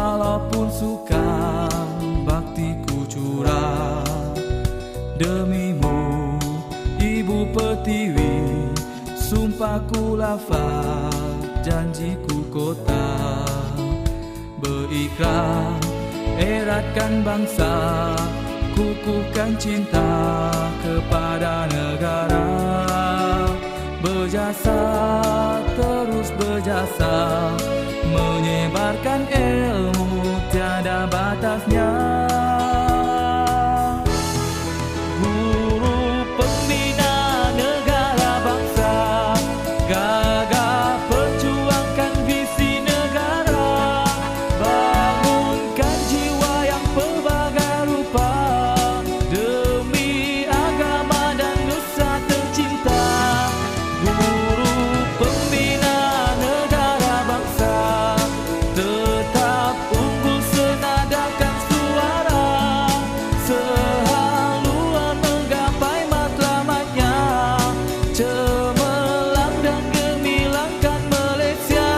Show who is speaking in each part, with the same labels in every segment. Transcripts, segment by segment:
Speaker 1: Walaupun sukam baktiku curah demimu, Ibu Pertiwi. Sumpahku lafaz, janjiku kota. Berikrar, eratkan bangsa, kukuhkan cinta kepada negara. Berjasa, terus berjasa, menyebarkan ilmu tiada batasnya. Guru pembina negara bangsa, gagah perjuangkan visi negara. Bangunkan jiwa yang pelbagai rupa, demi agama dan nusa tercinta. Guru pembina negara bangsa, tetap unggul senadakan suara, sehaluan menggapai matlamatnya, cemerlang dan gemilangkan Malaysia.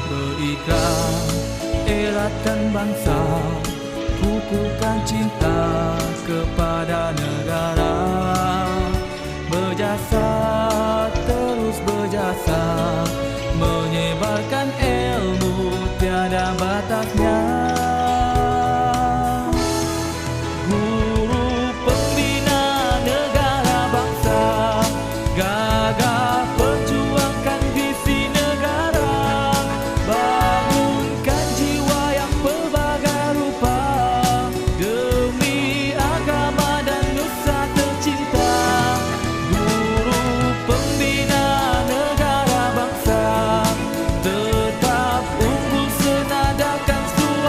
Speaker 1: Berikrar, eratkan bangsa, kukuhkan cinta kepada negara. Berjasa, terus berjasa, menyebarkan ilmu tiada batasnya. Guru pembina negara bangsa, gagah perjuangkan visi negara. Bangunkan jiwa yang pelbagai rupa, demi agama dan nusa tercinta. Guru pembina negara bangsa, tetap unggul senadakan suara.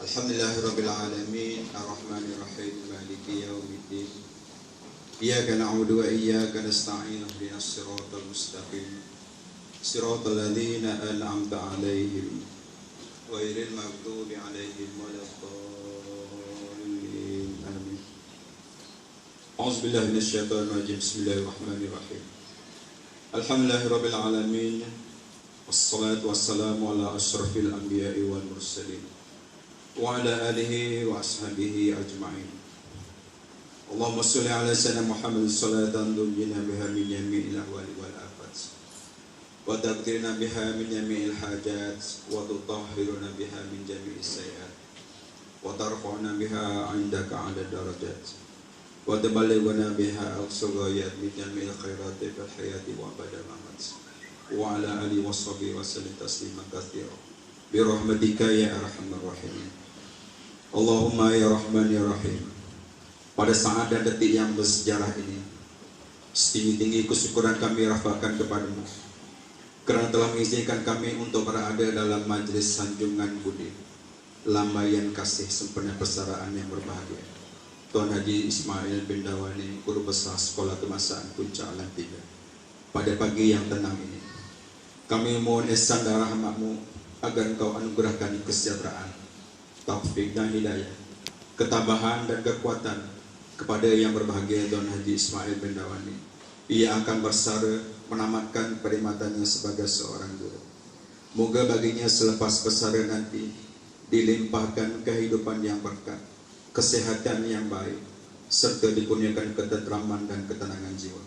Speaker 2: Alhamdulillahirabbil alamin arrahmanir rahim maliki yaumiddin iyyaka na'budu wa iyyaka nasta'in ihdinas siratal mustaqim siratal ladzina an'amta 'alaihim ghairil maghdubi 'alaihim waladdallin amin. A'udzubillahi minasyaitonir rajim. Bismillahirrahmanirrahim. Alhamdulillahirabbil alamin wassalatu wassalamu ala asyrafil anbiya'i wal mursalin wa ala alihi wa ashabihi ajma'in. Allahumma sholli ala sayyidina Muhammad salatan tunjina biha min jami'il ahwali wal afat wa taqdirna biha min jami'il hajat wa tutahhiruna biha min jami'is sayyi'at wa tarfa'una biha 'indaka 'ala darajat wa tuballighuna biha aqsal ghayat min jami'il khairati fil hayati wa ba'da mamat wa ala alihi washabihi wa sallim tasliman katsira bi rahmatika ya arhamar rahimin. Allahumma ya Rahman ya Rahim. Pada saat dan detik yang bersejarah ini, setinggi-tinggi kesyukuran kami rafahkan kepadamu kerana telah mengizinkan kami untuk berada dalam majlis sanjungan budi lambaian kasih sempurna persaraan yang berbahagia Tuan Haji Ismail bin Dawani, Guru Besar Sekolah Kebangsaan Puncak Alam 3. Pada pagi yang tenang ini, kami mohon ihsan dan rahmat-Mu agar Engkau anugerahkan kesejahteraan, taufik dan hidayah, ketabahan dan kekuatan kepada yang berbahagia Tuan Haji Ismail bin Dawani. Ia akan bersara menamatkan perkhidmatannya sebagai seorang guru. Moga baginya selepas bersara nanti dilimpahkan kehidupan yang berkah, kesehatan yang baik, serta dikurniakan ketenteraman dan ketenangan jiwa.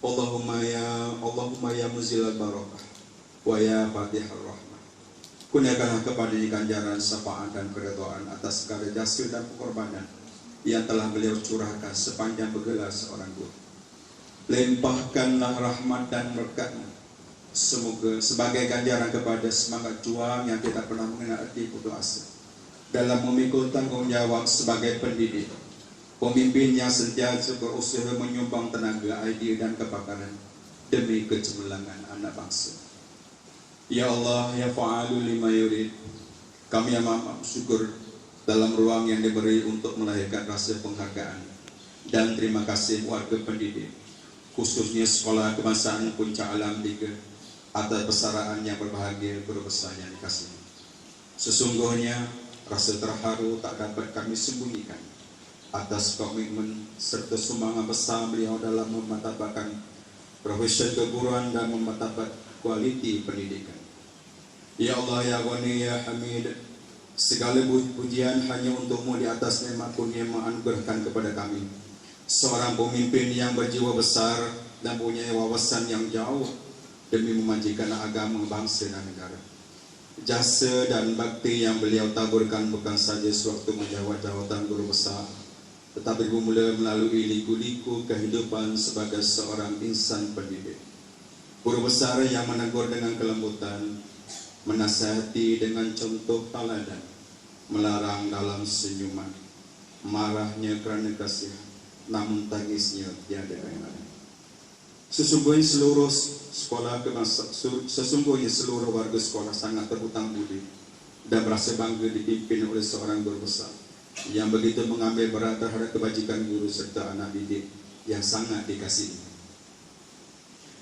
Speaker 2: Allahumma ya muzilal barakah wa ya fatihar rahmah. Kurniakanlah kepadanya ganjaran, syafaat dan keridhaan atas segala jasa dan pengorbanan yang telah beliau curahkan sepanjang bergelar seorang guru. Limpahkanlah rahmat dan berkat-Mu semoga sebagai ganjaran kepada semangat juang yang tidak pernah mengenal arti putus asa dalam memikul tanggung jawab sebagai pendidik, pemimpin yang sentiasa berusaha menyumbang tenaga, idea dan kepakaran demi kecemerlangan anak bangsa. Ya Allah, ya fa'alu lima yurid. Kami amat bersyukur dalam ruang yang diberi untuk melahirkan rasa penghargaan dan terima kasih warga pendidik, khususnya Sekolah Kebangsaan Puncak Alam 3 atas persaraan yang berbahagia guru besar yang dikasihi. Sesungguhnya rasa terharu tak dapat kami sembunyikan atas komitmen serta sumbangan besar beliau dalam memartabatkan profesi keguruan dan memartabat kualiti pendidikan. Ya Allah, ya Ghani, ya Hamid, segala pujian hanya untuk-Mu di atas nikmat-Mu yang menganugerahkan kepada kami seorang pemimpin yang berjiwa besar dan punya wawasan yang jauh demi memajukan agama, bangsa dan negara. Jasa dan bakti yang beliau taburkan bukan saja sewaktu menjawab jawatan guru besar, tetapi bermula melalui liku-liku kehidupan sebagai seorang insan pendidik. Guru besar yang menegur dengan kelembutan, menasihati dengan contoh teladan, melarang dalam senyuman, marahnya kerana kasih, namun tangisnya tiada kaitan. Sesungguhnya seluruh warga sekolah sangat terhutang budi dan merasa bangga dipimpin oleh seorang guru besar yang begitu mengambil berat terhadap kebajikan guru serta anak didik yang sangat dikasihi.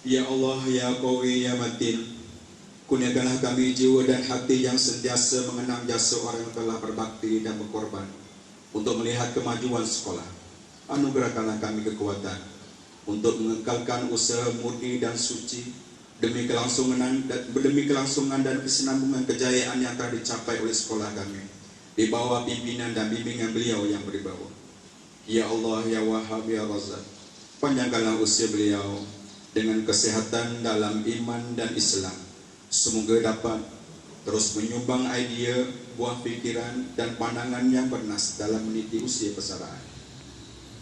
Speaker 2: Ya Allah, ya Qawi, ya Matin, kurniakanlah kami jiwa dan hati yang sentiasa mengenang jasa orang yang telah berbakti dan berkorban untuk melihat kemajuan sekolah. Anugerahkanlah kami kekuatan untuk mengekalkan usaha murni dan suci demi kelangsungan dan kesinambungan kejayaan yang telah dicapai oleh sekolah kami di bawah pimpinan dan bimbingan beliau yang berwibawa. Ya Allah, ya Wahhab, ya Razzaq, panjangkanlah usia beliau dengan kesehatan dalam iman dan Islam. Semoga dapat terus menyumbang idea, buah fikiran dan pandangan yang bernas dalam meniti usia persaraan.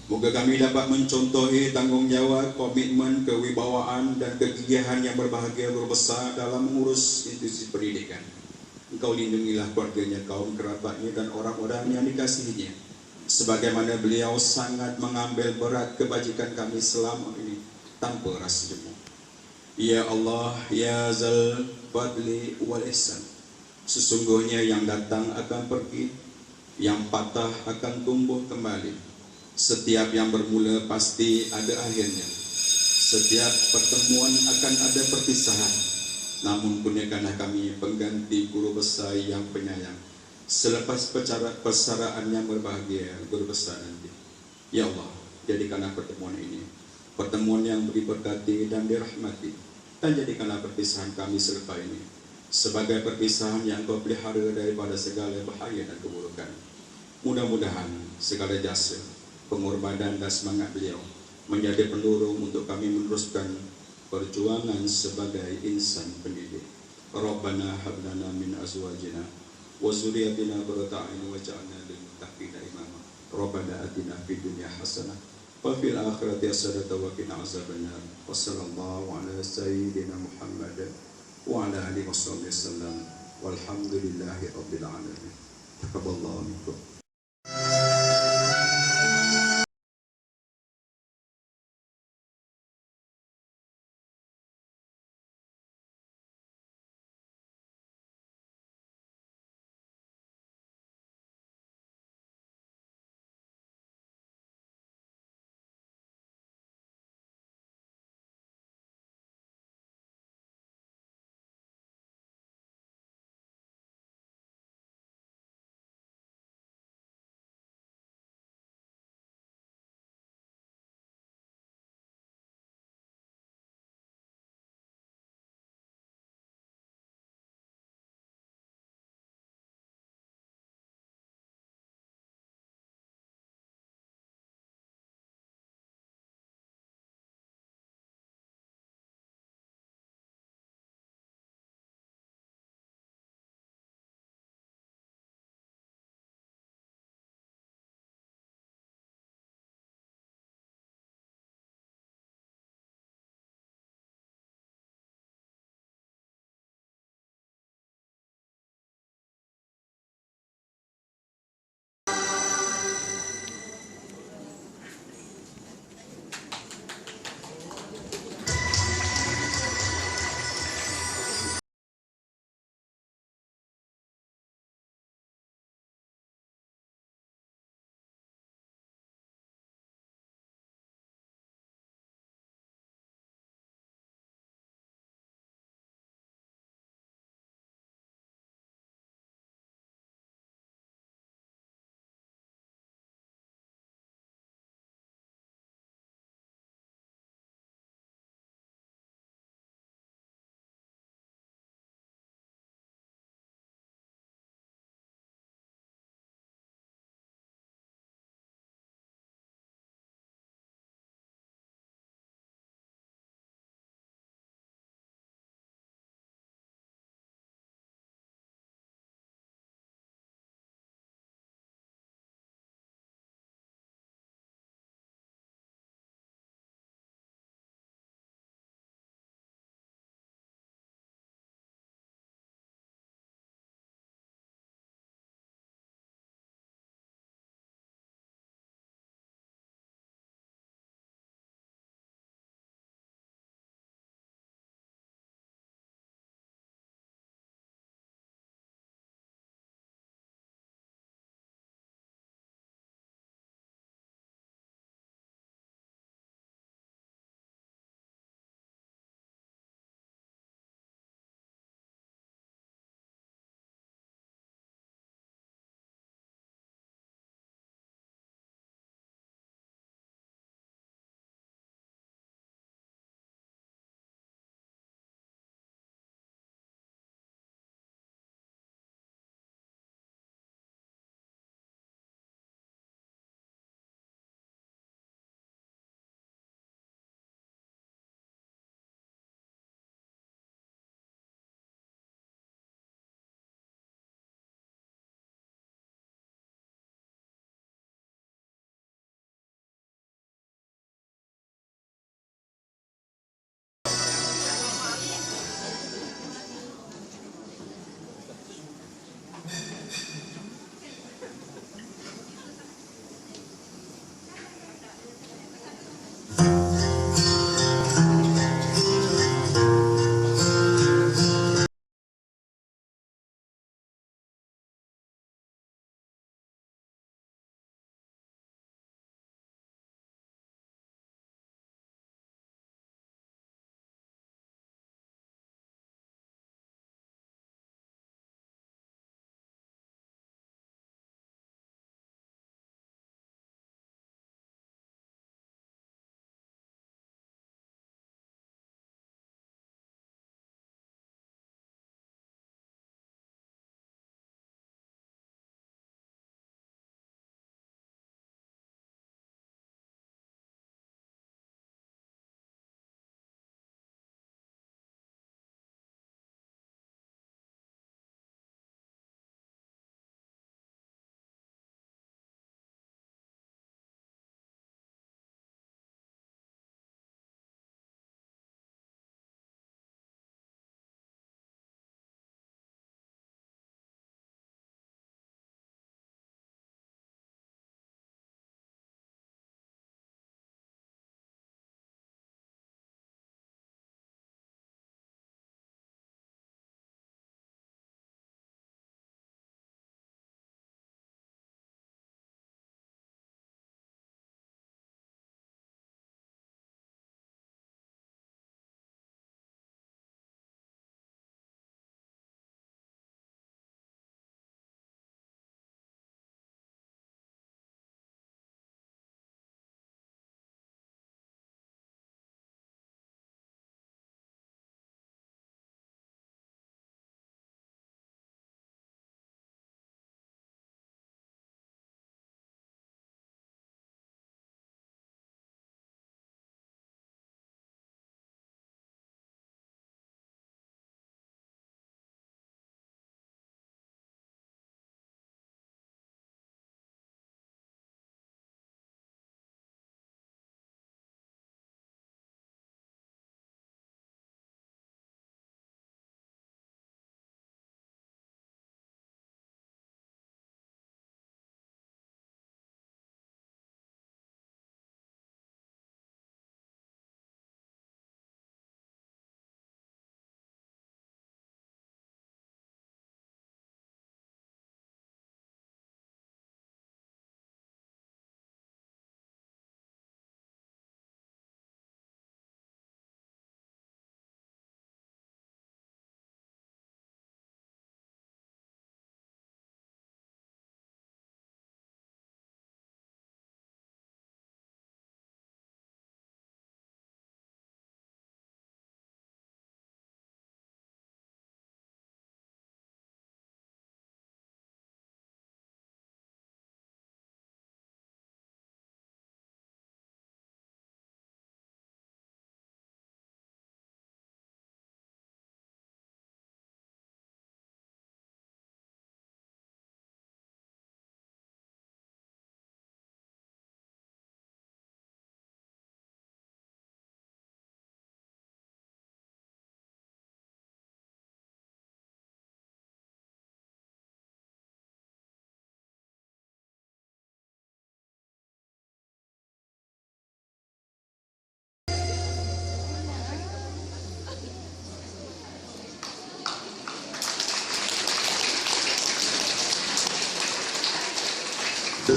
Speaker 2: Moga kami dapat mencontohi tanggungjawab, komitmen, kewibawaan dan kegigihan yang berbahagia guru besar dalam mengurus institusi pendidikan. Engkau lindungilah keluarganya, kaum kerabatnya dan orang-orang yang dikasihinya, sebagaimana beliau sangat mengambil berat kebajikan kami selama ini tanpa rasa jemu. Ya Allah, ya Zal Fadli wal Ihsan, Sesungguhnya yang datang akan pergi, yang patah akan tumbuh kembali. Setiap yang bermula pasti ada akhirnya. Setiap pertemuan akan ada perpisahan. Namun kurniakanlah kami pengganti guru besar yang penyayang. Selepas persaraan yang berbahagia, guru besar nanti. Ya Allah, jadikanlah pertemuan ini pertemuan yang diberkati dan dirahmati, dan jadikanlah perpisahan kami selepas ini sebagai perpisahan yang Kau pelihara daripada segala bahaya dan keburukan. Mudah-mudahan segala jasa, pengorbanan dan semangat beliau menjadi pendorong untuk kami meneruskan perjuangan sebagai insan pendidik. Rabbana hab lana min azwajina wa dzurriyyatina qurrata a'yun waj'alna lil muttaqina imama. Rabbana atina fid dunya hasanah wa fil akhirati hasanah wa qina azabannar. Wassallallahu ala sayyidina Muhammad wa ala alihi wasallam. Walhamdulillahi rabbil alamin. Taqabbalallahu minkum.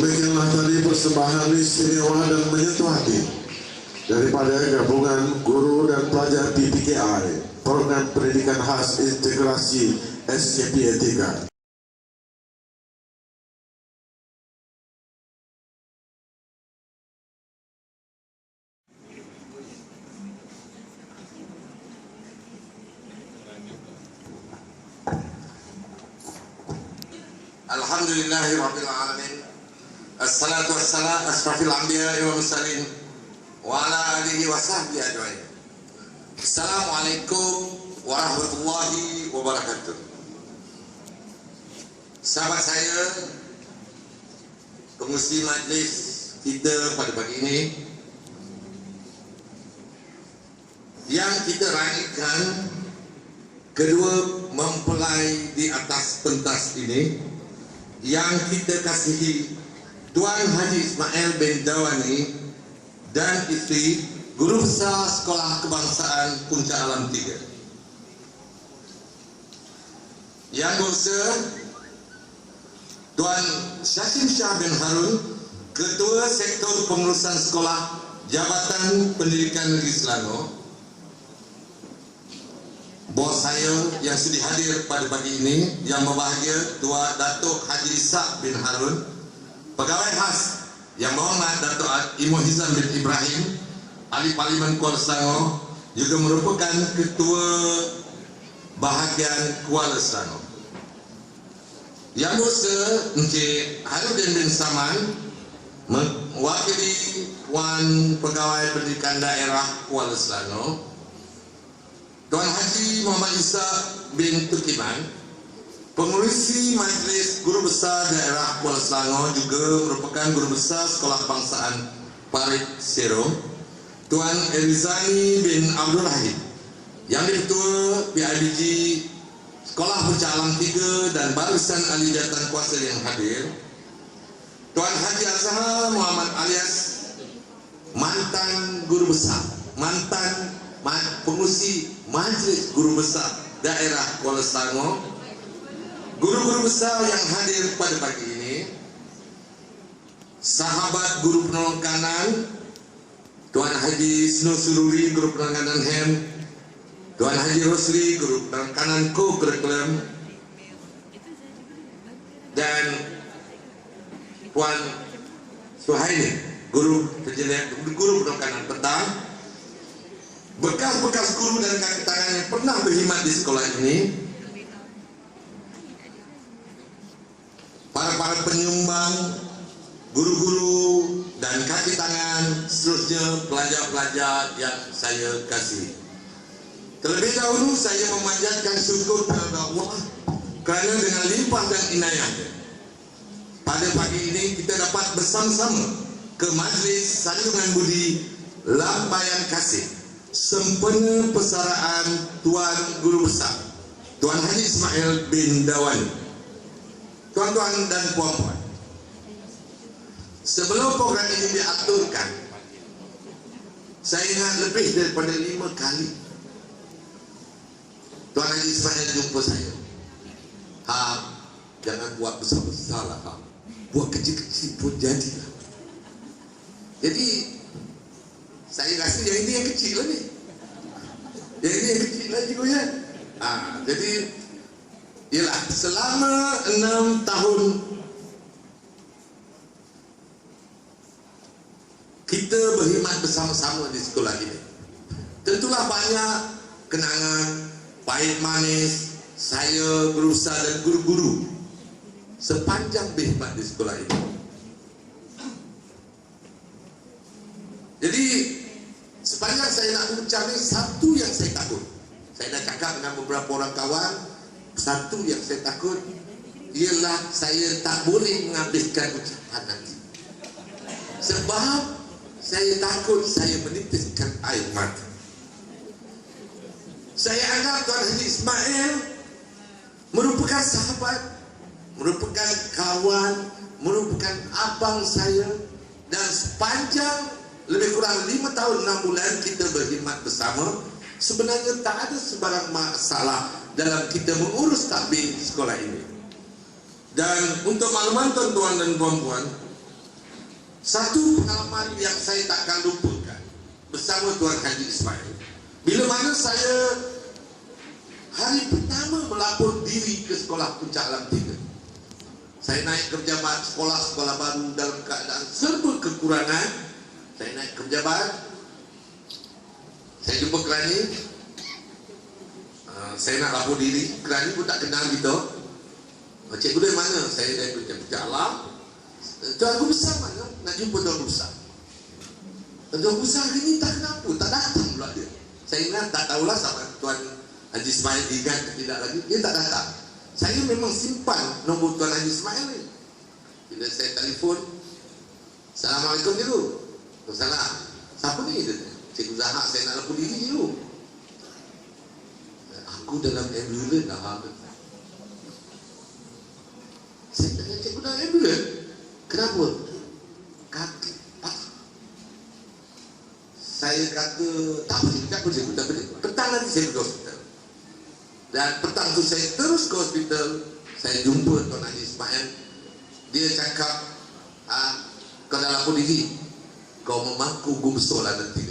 Speaker 3: Demikianlah tadi persembahan istimewa dan menyentuh hati daripada gabungan guru dan pelajar PPKI, Program Pendidikan Khas Integrasi SKP 3.
Speaker 4: Alhamdulillahirabbil alamin. Assalatu wassalamu asrafil anbiya'i wal mursalin wa ala alihi wa sahbihi ajmain. Assalamualaikum warahmatullahi wabarakatuh. Sahabat saya, pengurusi majlis kita pada pagi ini, yang kita raikan kedua mempelai di atas pentas ini, yang kita kasihi Tuan Haji Ismail bin Dawani dan isteri Guru Besar Sekolah Kebangsaan Puncak Alam 3. Yang berusaha Tuan Syashim Shah bin Harun, Ketua Sektor Pengurusan Sekolah Jabatan Pendidikan Negeri Selangor. Bos saya yang sudah hadir pada pagi ini, yang berbahagia Tuan Datuk Haji Ishak bin Harun, Pegawai Khas yang berhormat Datuk Imo Hizam bin Ibrahim, Ahli Parlimen Kuala Selangor, juga merupakan Ketua Bahagian Kuala Selangor. Yang berusaha Encik Harudin bin Saman, mewakili Wan Pegawai Pendidikan Daerah Kuala Selangor, Tuan Haji Muhammad Ishak bin Tukiman, pengurusi Majlis Guru Besar Daerah Kuala Selangor, juga merupakan Guru Besar Sekolah Kebangsaan Parit Serong, Tuan Elizani bin Abdul Rahim, yang Ketua PIBG Sekolah Puncak Alam 3 dan barisan ahli jawatan kuasa yang hadir, Tuan Haji Azhar Muhammad alias mantan Guru Besar, mantan pengurusi Majlis Guru Besar Daerah Kuala Selangor, guru-guru besar yang hadir pada pagi ini, sahabat guru penolong kanan, Tuan Haji Snow Sururi, guru penolong kanan HEM, Tuan Haji Rosli, guru penolong kanan Co-Curriculum, dan Puan Suhaini, guru penolong kanan petang. Bekas-bekas guru dan kaki tangan yang pernah berkhidmat di sekolah ini, para penyumbang, guru-guru dan kaki tangan, seterusnya pelajar-pelajar yang saya kasih. Terlebih dahulu saya memanjatkan syukur kepada Allah kerana dengan limpah dan inayahnya, pada pagi ini kita dapat bersama-sama ke Majlis Sanjungan Budi Lambaian Kasih sempena persaraan Tuan Guru Besar Tuan Haji Ismail bin Dawani. Tuan-tuan dan puan-puan, sebelum program ini diaturkan, saya ingat lebih daripada 5 kali Tuan Haji Ismail jumpa saya. Jangan buat besar-besar lah, buat kecil-kecil pun jadilah. Jadi saya rasa yang ini yang kecil lah ni, yang ini yang kecil lah juga ya. Jadi ialah selama 6 tahun kita berkhidmat bersama-sama di sekolah ini, tentulah banyak kenangan pahit manis saya berusaha dan guru-guru sepanjang berkhidmat di sekolah ini. Jadi sepanjang saya nak ucap ni, satu yang saya takut, saya dah cakap dengan beberapa orang kawan, satu yang saya takut ialah saya tak boleh menghabiskan ucapan nanti, sebab saya takut saya menitiskan air mata. Saya anggap Tuan Haji Ismail merupakan sahabat, merupakan kawan, merupakan abang saya, dan sepanjang lebih kurang 5 tahun 6 bulan kita berkhidmat bersama, sebenarnya tak ada sebarang masalah dalam kita mengurus takbir sekolah ini. Dan untuk makluman tuan-tuan dan puan-puan, Satu pengalaman yang saya takkan lupakan bersama Tuan Haji Ismail. Bila mana saya hari pertama melapor diri ke sekolah Puncak Alam 3, saya naik ke pejabat sekolah baru dalam keadaan serba kekurangan. Saya naik ke pejabat, saya jumpa kerani, saya nak lapor diri. Kerani pun tak kenal kita. Cikgu dari mana? Saya dari Puncak Alam. Tuan Guru Besar mana? Nak jumpa Tuan Guru Besar. Tuan Guru Besar hari ni tak kenapa, tak datang pula dia. Saya ingat, tak tahulah sama Tuan Haji Ismail ingat ke tidak lagi, dia tak datang. Saya memang simpan nombor Tuan Haji Ismail ni. Bila saya telefon, Assalamualaikum cikgu. Waalaikumsalam. Siapa ni? Cikgu Zahak, saya nak lapor diri dulu. Aku dalam ambulans dah. Saya tanya cikgu dalam ambulans. Kenapa? Kaki patah. Saya kata, tak apa cikgu. Petang nanti saya pergi ke hospital. Dan petang tu saya terus ke hospital. Saya jumpa Tuan Haji Ismail. Dia cakap, kau dah lapor diri, kau memangku guru besar lah nanti.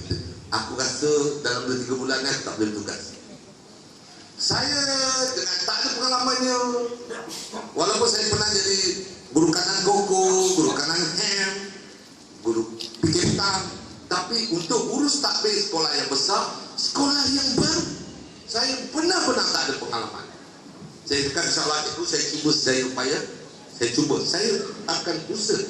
Speaker 4: Aku rasa dalam 2-3 bulan ni tak boleh tugas. Saya dengan tak ada pengalamannya, walaupun saya pernah jadi guru kanan koko, guru kanan ham, guru pikir petang, tapi untuk urus takbir sekolah yang besar, sekolah yang baru, saya benar-benar tak ada pengalaman. Saya dekat insyaAllah itu, saya cuba sedaya upaya, saya akan usaha.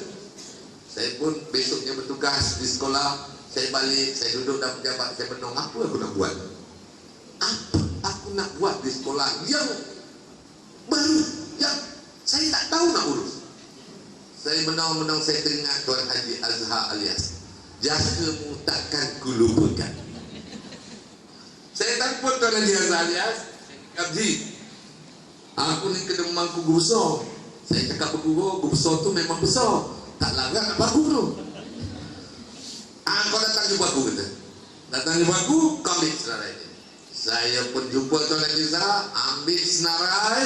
Speaker 4: Saya pun besoknya bertugas di sekolah, saya balik, saya duduk dalam pejabat, saya menung, apa aku nak buat? Apa aku nak buat di sekolah yang baru, yang saya tak tahu nak urus? Saya menung, saya teringat Tuan Haji Azhar alias, jasamu takkan kulupakan. Saya telefon Tuan Haji Azhar alias, Haji, aku ni kena memangku guru besar. Saya cakap berguru besar tu memang besar, tak larat nak baku tu. Kau datang jumpa aku, kata. Datang jumpa aku, kau ambil senarai ni. Saya pun jumpa Tuan Haji Azhar, ambil senarai,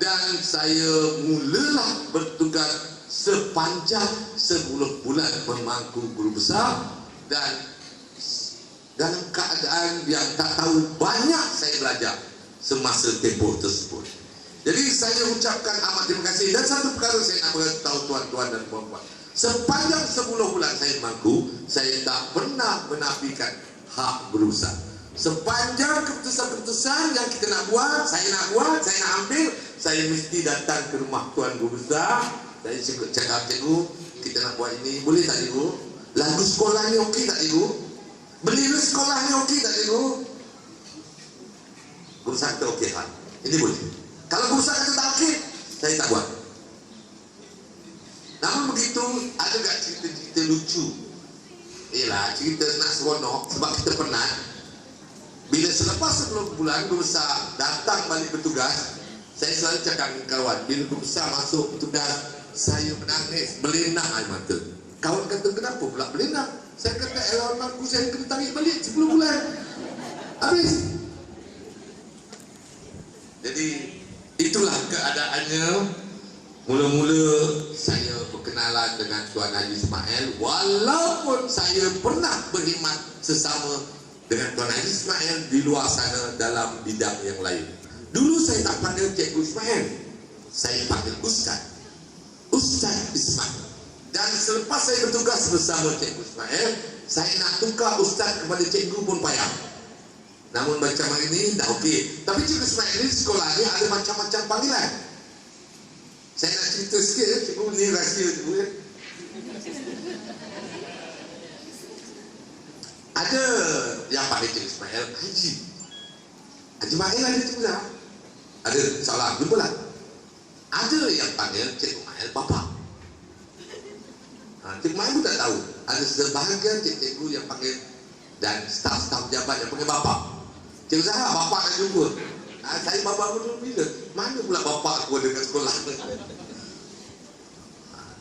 Speaker 4: dan saya mulalah bertugas sepanjang 10 bulan memangku guru besar. Dan dalam keadaan yang tak tahu, banyak saya belajar semasa tempoh tersebut. Jadi saya ucapkan amat terima kasih. Dan satu perkara saya nak beritahu tuan-tuan dan puan-puan, sepanjang 10 bulan saya mampu, saya tak pernah menafikan hak guru besar. Sepanjang keputusan-keputusan yang kita nak buat, saya nak ambil, saya mesti datang ke rumah tuan guru besar. Saya cakap, cikgu, kita nak buat ini, boleh tak cikgu? Lagu sekolah ni okey tak cikgu? Bendera sekolah ni okey tak cikgu? Guru besar kata okey kan? Ini boleh. Kalau guru besar kata tak okey, saya tak buat. Namun begitu, ada tak cerita-cerita lucu? Ialah cerita nak seronok, sebab kita penat. Bila selepas 10 bulan guru besar datang balik bertugas, saya selalu cakap dengan kawan, bila guru besar masuk bertugas, saya menangis, berlenang air mata. Kawan kata, kenapa pula berlenang? Saya kata, elawan aku saya kena tarik balik 10 bulan. Habis. Jadi itulah keadaannya. Mula-mula saya berkenalan dengan Tuan Haji Ismail, walaupun saya pernah berkhidmat sesama dengan Tuan Haji Ismail di luar sana dalam bidang yang lain. Dulu saya tak panggil Cikgu Ismail, saya panggil Ustaz Ismail. Dan selepas saya bertugas bersama Cikgu Ismail, saya nak tukar Ustaz kepada Cikgu pun payah. Namun macam hari ini dah okey. Tapi Cikgu Ismail ni sekolah ni ada macam-macam panggilan. Saya nak cerita sikit ya, cikgu ni rahsia cikgu ya. Ada yang panggil Cikgu Ismail Haji Ismail ada cikgu dah. Ada salah jumpa lah. Ada yang panggil Cikgu Ismail Bapa. Cikgu Ismail pun tak tahu. Ada sebahagian cikgu yang panggil, dan staf-staf pejabat yang panggil Bapa. Cikgu Zahak, Bapa nak jumpa. Saya bapa dulu bila? Mana pula bapa aku ada kat sekolah?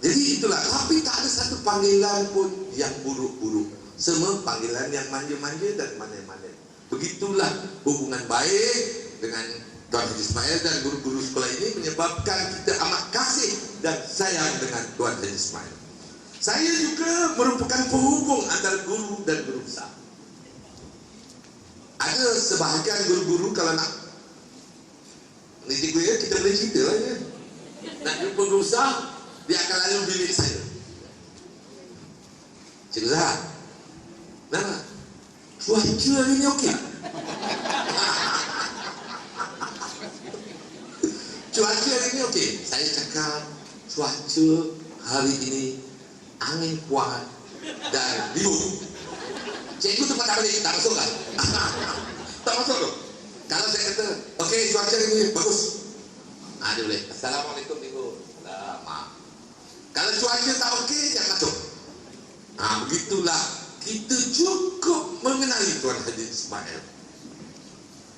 Speaker 4: Jadi itulah. Tapi tak ada satu panggilan pun yang buruk-buruk. Semua panggilan yang manja-manja dan manja-manja. Begitulah hubungan baik dengan Tuan Haji Ismail dan guru-guru sekolah ini menyebabkan kita amat kasih dan sayang dengan Tuan Haji Ismail. Saya juga merupakan penghubung antara guru dan guru besar. Ada sebahagian guru-guru kalau nak ni cikgu ya, kita boleh cerita lah ya. Nak jumpa guru besar, dia akan lalu bilik saya. Cikgu Zahar, nama cuaca hari ni okey? Cuaca hari ni okey? Saya cakap cuaca hari ini angin kuat dan libur. Cikgu tu tak balik, tak masuk kan? Tak masuk tu. Kalau saya kata, okey cuaca hari ni bagus, dia boleh. Assalamualaikum cikgu. Maaf. Kalau cuaca tak okey, jangan masuk. Begitulah kita cukup mengenali Tuan Haji Ismail.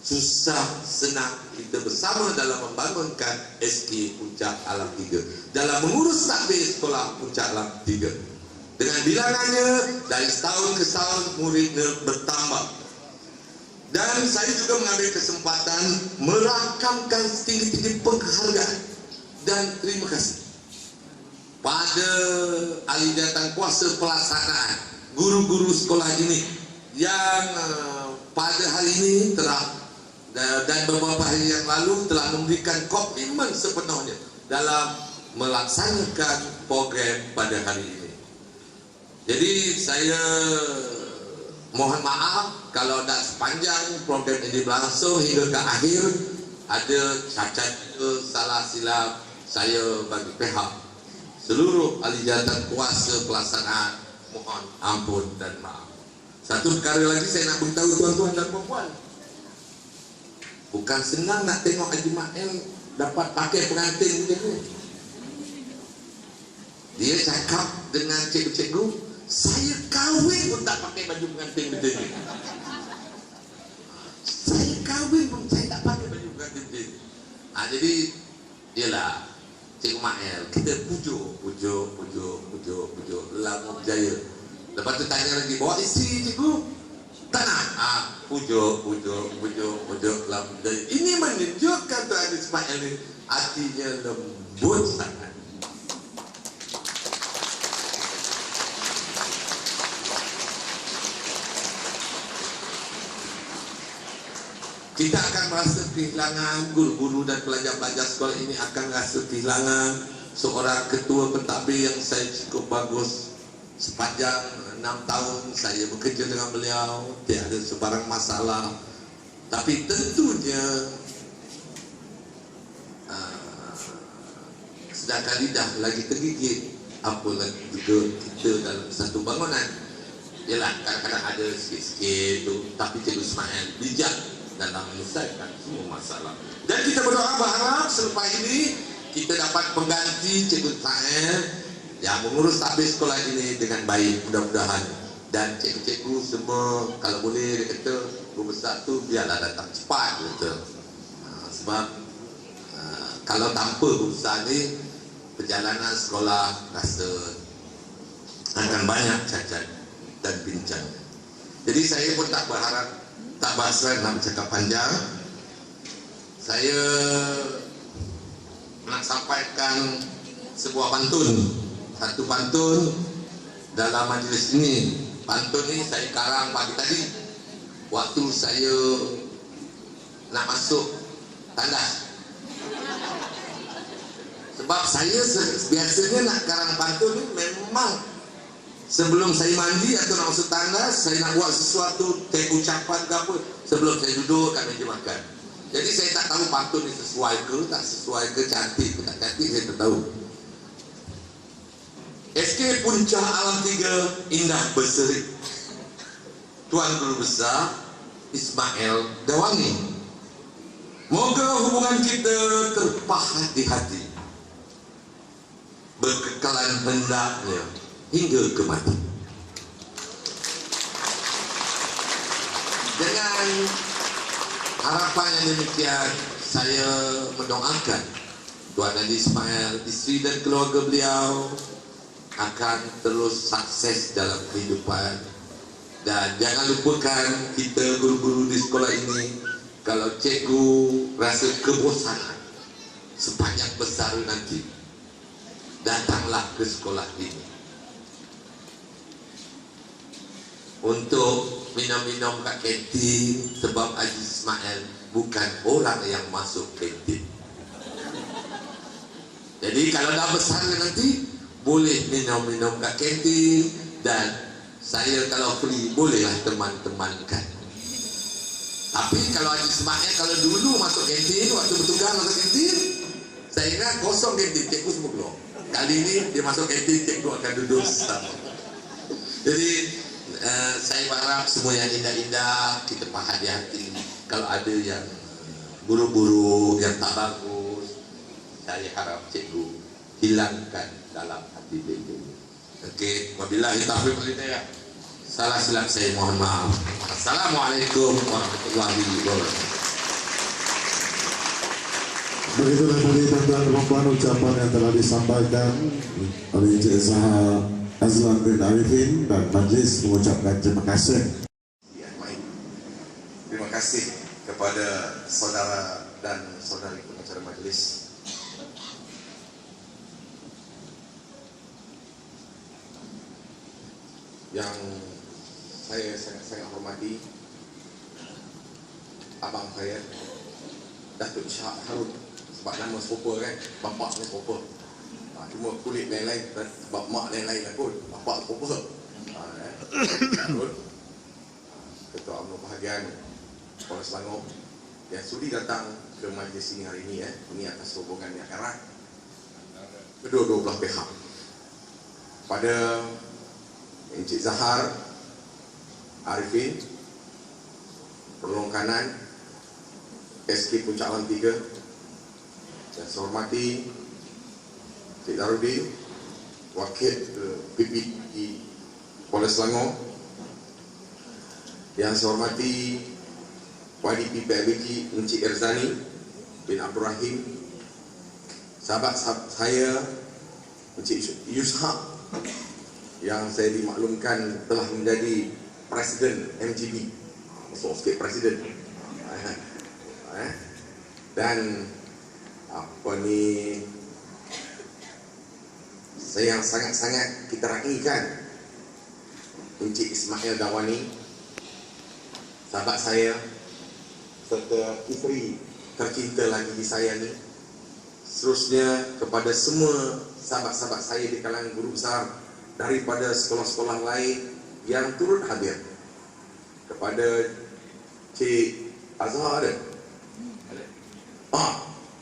Speaker 4: Susah senang kita bersama dalam membangunkan SK Puncak Alam 3, dalam mengurus takbir sekolah Puncak Alam 3. Dengan bilangannya dari setahun ke tahun muridnya bertambah. Dan saya juga mengambil kesempatan merakamkan setinggi-tinggi penghargaan dan terima kasih pada ahli jawatan kuasa pelaksanaan guru-guru sekolah ini yang pada hari ini telah dan beberapa hari yang lalu telah memberikan komitmen sepenuhnya dalam melaksanakan program pada hari ini. Jadi saya mohon maaf kalau dah sepanjang program ini berlangsung hingga ke akhir ada cacat, salah silap, saya bagi pihak seluruh ahli jawatan kuasa pelaksanaan mohon ampun dan maaf. Satu perkara lagi saya nak beritahu tuan-tuan dan puan-puan, bukan senang nak tengok Haji Ismail dapat pakai pengantin macam ni. Dia cakap dengan cikgu-cikgu, saya kahwin pun tak pakai baju pengantin macam ni. Saya kahwin pun saya tak pakai baju pengantin macam ni. Jadi ialah Cikgu Ismail, kita pujuk lama berjaya. Lepas tu tanya lagi, bawa isteri cikgu? Tak nak. Pujuk lama berjaya. Ini menunjukkan Tuan Haji Ismail ni hatinya lembut sangat. Kita akan merasa kehilangan guru-guru dan pelajar-pelajar sekolah ini akan merasa kehilangan seorang ketua pentadbir yang saya cukup bagus. Sepanjang 6 tahun saya bekerja dengan beliau, tiada sebarang masalah. Tapi tentunya sedangkan lidah lagi tergigit, apa lagi juga kita dalam satu bangunan. Yalah, kadang-kadang ada sikit-sikit tu, tapi Cikgu Ismail bijak dalam menyelesaikan semua masalah. Dan kita berdoa berharap selepas ini kita dapat mengganti Cikgu Ismail yang mengurus takbir sekolah ini dengan baik mudah-mudahan. Dan cikgu-cikgu semua kalau boleh dia kata guru besar tu biarlah datang cepat gitu. Sebab kalau tanpa guru besar ni perjalanan sekolah rasa akan banyak cacat dan bincang. Jadi saya pun tak berharap, tak bahasa nak bercakap panjang. Saya nak sampaikan sebuah pantun, satu pantun dalam majlis ini. Pantun ni saya karang pagi tadi waktu saya nak masuk tandas. Sebab saya biasanya nak karang pantun ni memang sebelum saya mandi atau nak masuk tandas, saya nak buat sesuatu, take ucapan ke apa sebelum saya duduk kat meja makan. Jadi saya tak tahu pantun ni sesuai ke, tak sesuai ke, cantik ke tak cantik, saya tak tahu. SK Puncak Alam 3 indah berseri. Tuan Guru Besar Ismail Dawangi, moga hubungan kita terpahat di hati, berkekalan hendaknya hingga ke mati. Dengan harapan yang demikian, saya mendoakan Tuan Haji Ismail, isteri dan keluarga beliau akan terus sukses dalam kehidupan. Dan jangan lupakan kita guru-guru di sekolah ini, kalau cikgu rasa kebosanan sepanjang besar nanti, datanglah ke sekolah ini. untuk minum-minum kat kantin sebab Haji Ismail bukan orang yang masuk kantin. Jadi kalau dah besar nanti boleh minum-minum kat kantin, dan saya kalau free bolehlah teman-temankan. Tapi kalau Haji Ismail kalau dulu masuk kantin, waktu bertugas masuk kantin, saya ingat kosong kantin, cikgu semua keluar. Kali ini dia masuk kantin, cikgu akan duduk sama. Jadi saya berharap semua yang indah-indah kita hati-hati. Kalau ada yang buruk-buruk, yang tak bagus, saya harap cikgu hilangkan dalam hati cikgu. Okey, wabillahi taufiq wal hidayah. Salah silap saya mohon maaf. Assalamualaikum warahmatullahi wabarakatuh.
Speaker 3: Begitulah tadi tuan-tuan dan puan ucapan yang telah disampaikan oleh Encik Zahar Azlan bin Arifin, dan majlis mengucapkan terima kasih.
Speaker 4: Ya, baik. Terima kasih kepada saudara dan saudari pengacara majlis. Yang saya sangat hormati abang saya Datuk Syah Harun, sebab nama serupa kan, bapak ni serupa. Cuma kulit lain-lain, sebab mak lain-lain lah pun, bapak serupa. Harun, Ketua UMNO Bahagian Polres Selangor yang sudi datang ke majlis ini hari ini, ini atas hubungan yang erat kedua-dua belah pihak. Pada Encik Zahar Arifin, penolong kanan SK Puncak Alam 3, yang saya hormati Cik Darudin, Wakil PPD Polres Selangor, yang saya hormati YDP PIBG Encik Erzani bin Abdul Rahim, sahabat saya Encik Yushak, yang saya dimaklumkan telah menjadi Presiden MGB, masuk sikit Presiden, dan apa ni, saya yang sangat-sangat kita raikan Encik Ismail Dawani, sahabat saya serta isteri tercinta lagi di saya ni. Seterusnya kepada semua sahabat-sahabat saya di kalangan guru besar daripada sekolah-sekolah lain yang turut hadir, kepada Cik Azhar ada?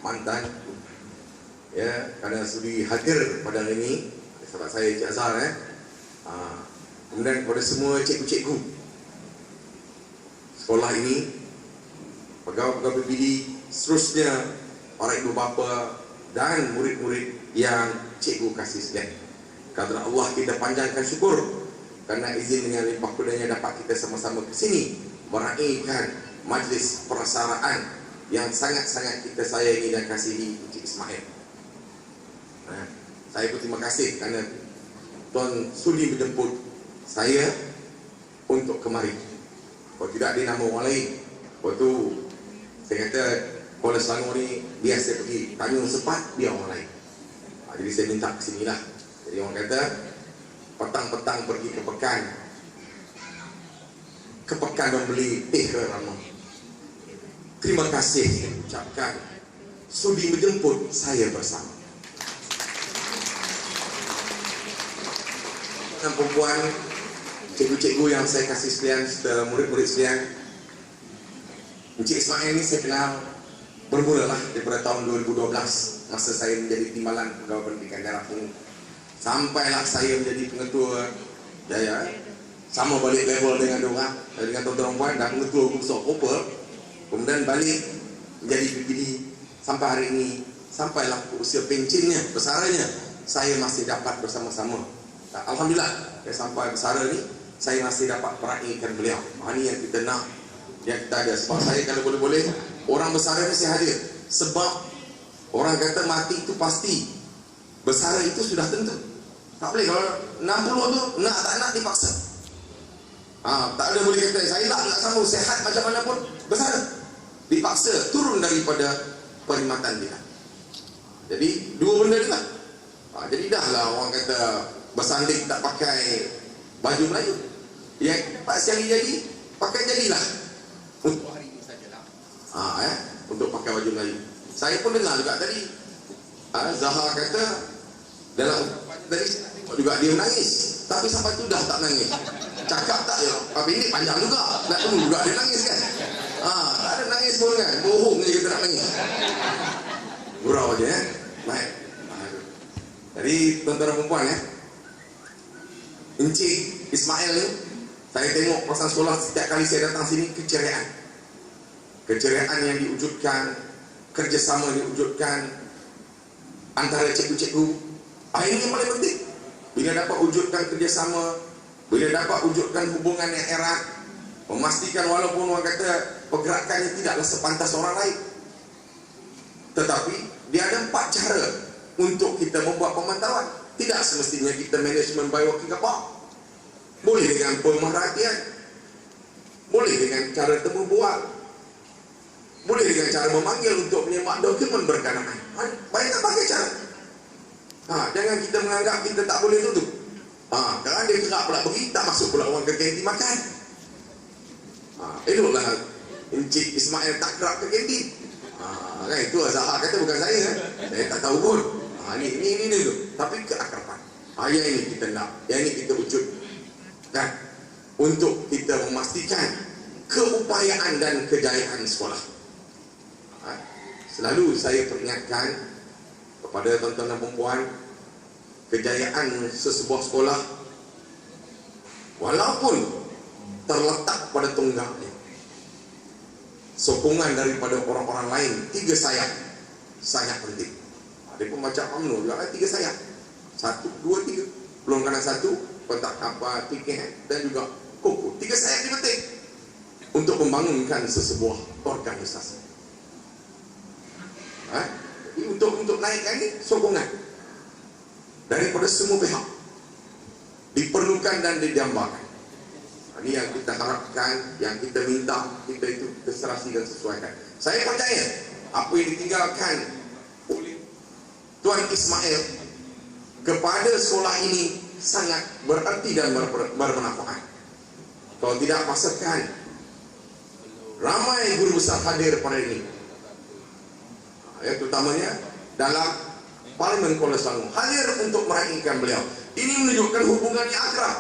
Speaker 4: Mantan ya, kerana sudi hadir pada hari ini, sahabat saya Cik Azhar kemudian kepada semua cikgu-cikgu sekolah ini, pegawai-pegawai PPD, seterusnya para ibu bapa dan murid-murid yang cikgu kasih sekalian. Kerana Allah kita panjangkan syukur kerana izin dengan limpah kurnianya dapat kita sama-sama ke sini meraihkan majlis persaraan yang sangat-sangat kita sayangi dan kasihi Encik Ismail. Saya pun terima kasih kerana Tuan sudi menjemput saya untuk kemari. Kalau tidak dia nama orang lain, waktu saya kata Polres Selangor ni biasa pergi Tanjung Sepat, dia orang lain. Jadi saya minta ke sini lah. Jadi orang kata petang-petang pergi ke pekan membeli teh ke ramah. Terima kasih saya ucapkan sudi menjemput saya bersama. Dan perempuan, cikgu-cikgu yang saya kasih sekalian, serta murid-murid sekalian, Encik Ismail ini saya kenal bermula lah daripada tahun 2012 masa saya menjadi timbalan pegawai pendidikan daerah ini. Sampailah saya menjadi pengetua Jaya, sama balik level dengan diorang, dengan tuan-tuan puan, dan pengetua Gubernur Kopel, kemudian balik menjadi PPD sampai hari ini. Sampailah ke usia pensiunnya, besarnya, saya masih dapat bersama-sama. Alhamdulillah, sampai besar ni saya masih dapat meraihkan beliau. Ini yang kita nak, yang kita ada. Sebab saya kalau boleh-boleh orang besar ni saya hadir. Sebab orang kata mati itu pasti, besar itu sudah tentu. Tak boleh kalau 60 tu nak tak nak dipaksa. Tak ada boleh kata saya nak sambung sehat macam mana pun, besar dipaksa turun daripada perkhidmatan dia. Jadi dua benda ni lah. Jadi dah lah orang kata bersanding tak pakai baju Melayu. Yang Pak Siali jadi, pakai jadilah. Untuk hari ini sajalah. Untuk pakai baju Melayu. Saya pun dengar juga tadi. Zahar kata dalam tadi juga dia menangis. Tapi sampai tu dah tak nangis. Cakap tak ya. Tapi ini panjang juga. Nak tunggu juga dia nangis kan. Tak ada nangis pun kan. Bohong je kita nak nangis. Gurau je Baik. Jadi tuan-tuan dan perempuan Encik Ismail ni, saya tengok pasal sekolah setiap kali saya datang sini keceriaan. Keceriaan yang diwujudkan, kerjasama diwujudkan antara cikgu-cikgu. Ini yang paling penting. Bila dapat wujudkan kerjasama, bila dapat wujudkan hubungan yang erat, memastikan walaupun orang kata pergerakannya tidaklah sepantas orang lain, tetapi dia ada 4 cara untuk kita membuat pemantauan. Tidak semestinya kita manajemen by walking apa. Boleh dengan pemerhatian, boleh dengan cara temu bual, boleh dengan cara memanggil untuk menyemak dokumen berkenaan. Baik tak pakai cara. Jangan kita menganggap kita tak boleh tutup. Kerana dia kerap pula pergi, tak masuk pula orang ke kantin makan. Eloklah Encik Ismail tak kerap ke kantin. Kan itu Zahar kata, bukan saya. Saya tak tahu pun. Ini tu. Tapi keakraban. Yang ini kita nak, yang ini kita wujud. Dan untuk kita memastikan keupayaan dan kejayaan sekolah. Selalu saya peringatkan kepada tuan-tuan dan perempuan, kejayaan sesebuah sekolah walaupun terletak pada tunggaknya, sokongan daripada orang-orang lain, 3 sayap sangat penting. Ada pembaca UMNO juga 3 sayap, 1, 2, 3. Belum kena 1, kontak apa, tiket dan juga koko. 3 sayap ini penting untuk membangunkan sesebuah organisasi. Untuk naikkan ini sokongan daripada semua pihak diperlukan dan didambakan. Ini yang kita harapkan, yang kita minta, kita itu terserasi dan sesuaikan. Saya percaya apa yang ditinggalkan oleh Tuan Ismail kepada sekolah ini sangat berarti dan bermanfaat. Kalau tidak, pastikan ramai guru besar hadir pada ini, terutamanya dalam Parlimen Kuala Selangor, hadir untuk meraihkan beliau. Ini menunjukkan hubungan yang akrab,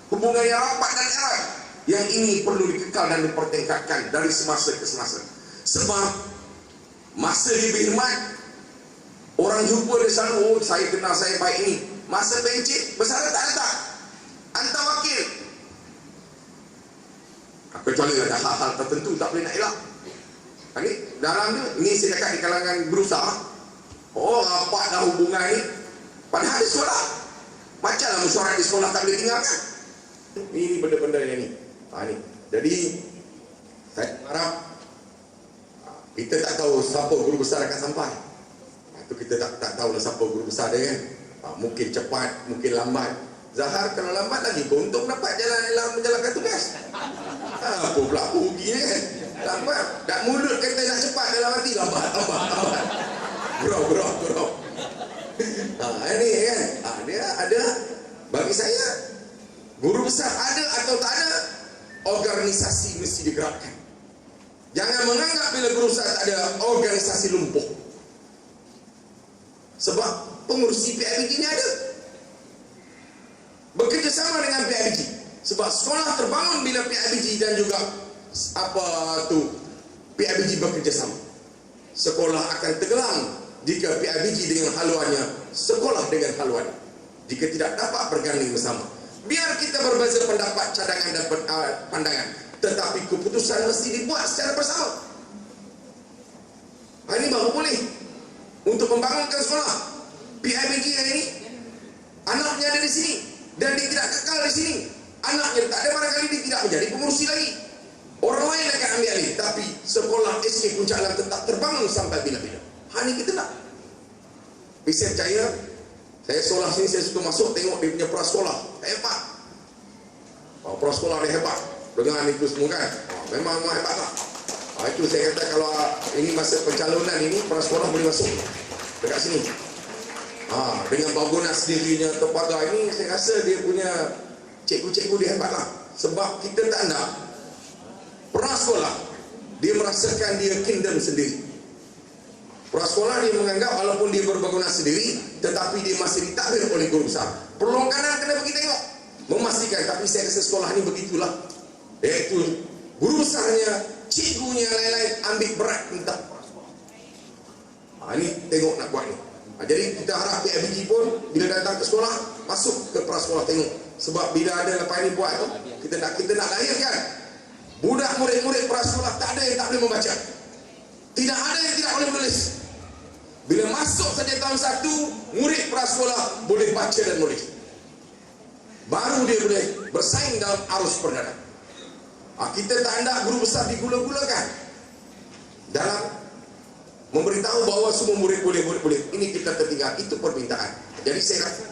Speaker 4: hubungan yang rapat dan erat, yang ini perlu dikekal dan dipertingkatkan dari semasa ke semasa. Sebab masa dia berkhidmat, orang jumpa dia selalu, saya kenal, saya baik ini. Masa pencet, bersara tak letak, hantar wakil. Kecuali ada hal-hal tertentu tak boleh nak elak. Ini dalam ni saya cakap di kalangan berusaha. Rapat dah hubungan ni. Padahal di sekolah, macamlah mesyuarat di sekolah tak boleh tinggalkan. Ini benda-benda yang ni. Jadi saya harap kita tak tahu siapa guru besar akan sampai. Itu kita tak tahulah siapa guru besar dia kan. Mungkin cepat, mungkin lambat. Zahar kalau lambat lagi, untung dapat menjalankan tugas. Apa pula rugi kan? Lambat. Tak mulut kata nak cepat dalam hati, lambat. Gurau. Ini kan. Dia ada, bagi saya, guru besar ada atau tak ada, organisasi mesti digerakkan. Jangan menganggap bila guru besar tak ada, organisasi lumpuh. Sebab pengurusi PIBG ni ada, bekerjasama dengan PIBG. Sebab sekolah terbangun bila PIBG dan juga PIBG bekerjasama. Sekolah akan tenggelam jika PIBG dengan haluannya, sekolah dengan haluannya. Jika tidak dapat berganding bersama. Biar kita berbeza pendapat, cadangan dan pandangan, tetapi keputusan mesti dibuat secara bersama. Ini baru boleh untuk membangunkan sekolah. PIBG yang ini, anaknya ada di sini dan dia tidak kekal di sini. Anaknya tak ada, barangkali dia tidak menjadi pengurusi lagi. Orang lain akan ambil alih, tapi sekolah SD Puncak Alam tetap terbangun sampai bila-bila. Ini kita nak. Saya percaya, saya sekolah sini, saya suka masuk tengok dia punya prasekolah hebat. Prasekolah dia hebat dengan itu semua kan. Memang hebat lah. Itu saya kata kalau ini masa pencalonan ini, prasekolah boleh masuk dekat sini. Dengan bangunan sendirinya, terpagar ini, saya rasa dia punya cikgu-cikgu dia hebat lah.
Speaker 5: Sebab kita tak nak prasekolah dia merasakan dia kingdom sendiri. Prasekolah dia menganggap walaupun dia berbangunan sendiri, tetapi dia masih ditadbir oleh guru besar. Perlonggaran kena pergi tengok, memastikan. Tapi saya rasa sekolah ni begitulah, iaitu guru besarnya, cikgunya, lain-lain ambil berat tentang prasekolah. Ini tengok nak buat ni. Jadi kita harap PIBG pun bila datang ke sekolah, masuk ke prasekolah tengok. Sebab bila ada lepas ni buat tu, kita nak lahirkan budak murid-murid prasekolah, tak ada yang tak boleh membaca, tidak ada yang tidak boleh menulis. Bila masuk saja tahun 1, murid prasekolah boleh baca dan menulis, baru dia boleh bersaing dalam arus perdana. Kita tak hendak guru besar digula-gulakan dalam memberitahu bahawa semua murid boleh. Ini kita tertinggal, itu permintaan. Jadi saya rasa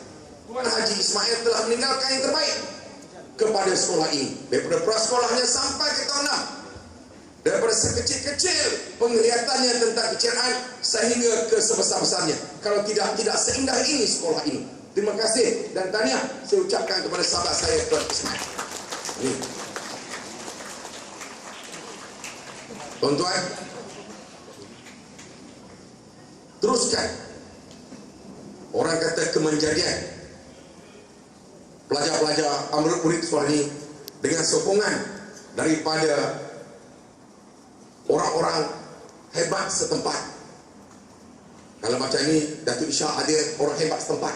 Speaker 5: Tuan Haji Ismail telah meninggalkan yang terbaik kepada sekolah ini, daripada prasekolahnya sampai ke tahun 6, daripada sekecil-kecil penglihatannya tentang keceriaan sehingga ke sebesar-besarnya. Kalau tidak seindah ini sekolah ini. Terima kasih dan tahniah saya ucapkan kepada sahabat saya Tuan Ismail. Tuan-tuan, teruskan. Orang kata kemenjadian pelajar-pelajar murid sekolah ini dengan sokongan daripada orang-orang hebat setempat. Kalau macam ini, Datuk Ishak hadir, orang hebat setempat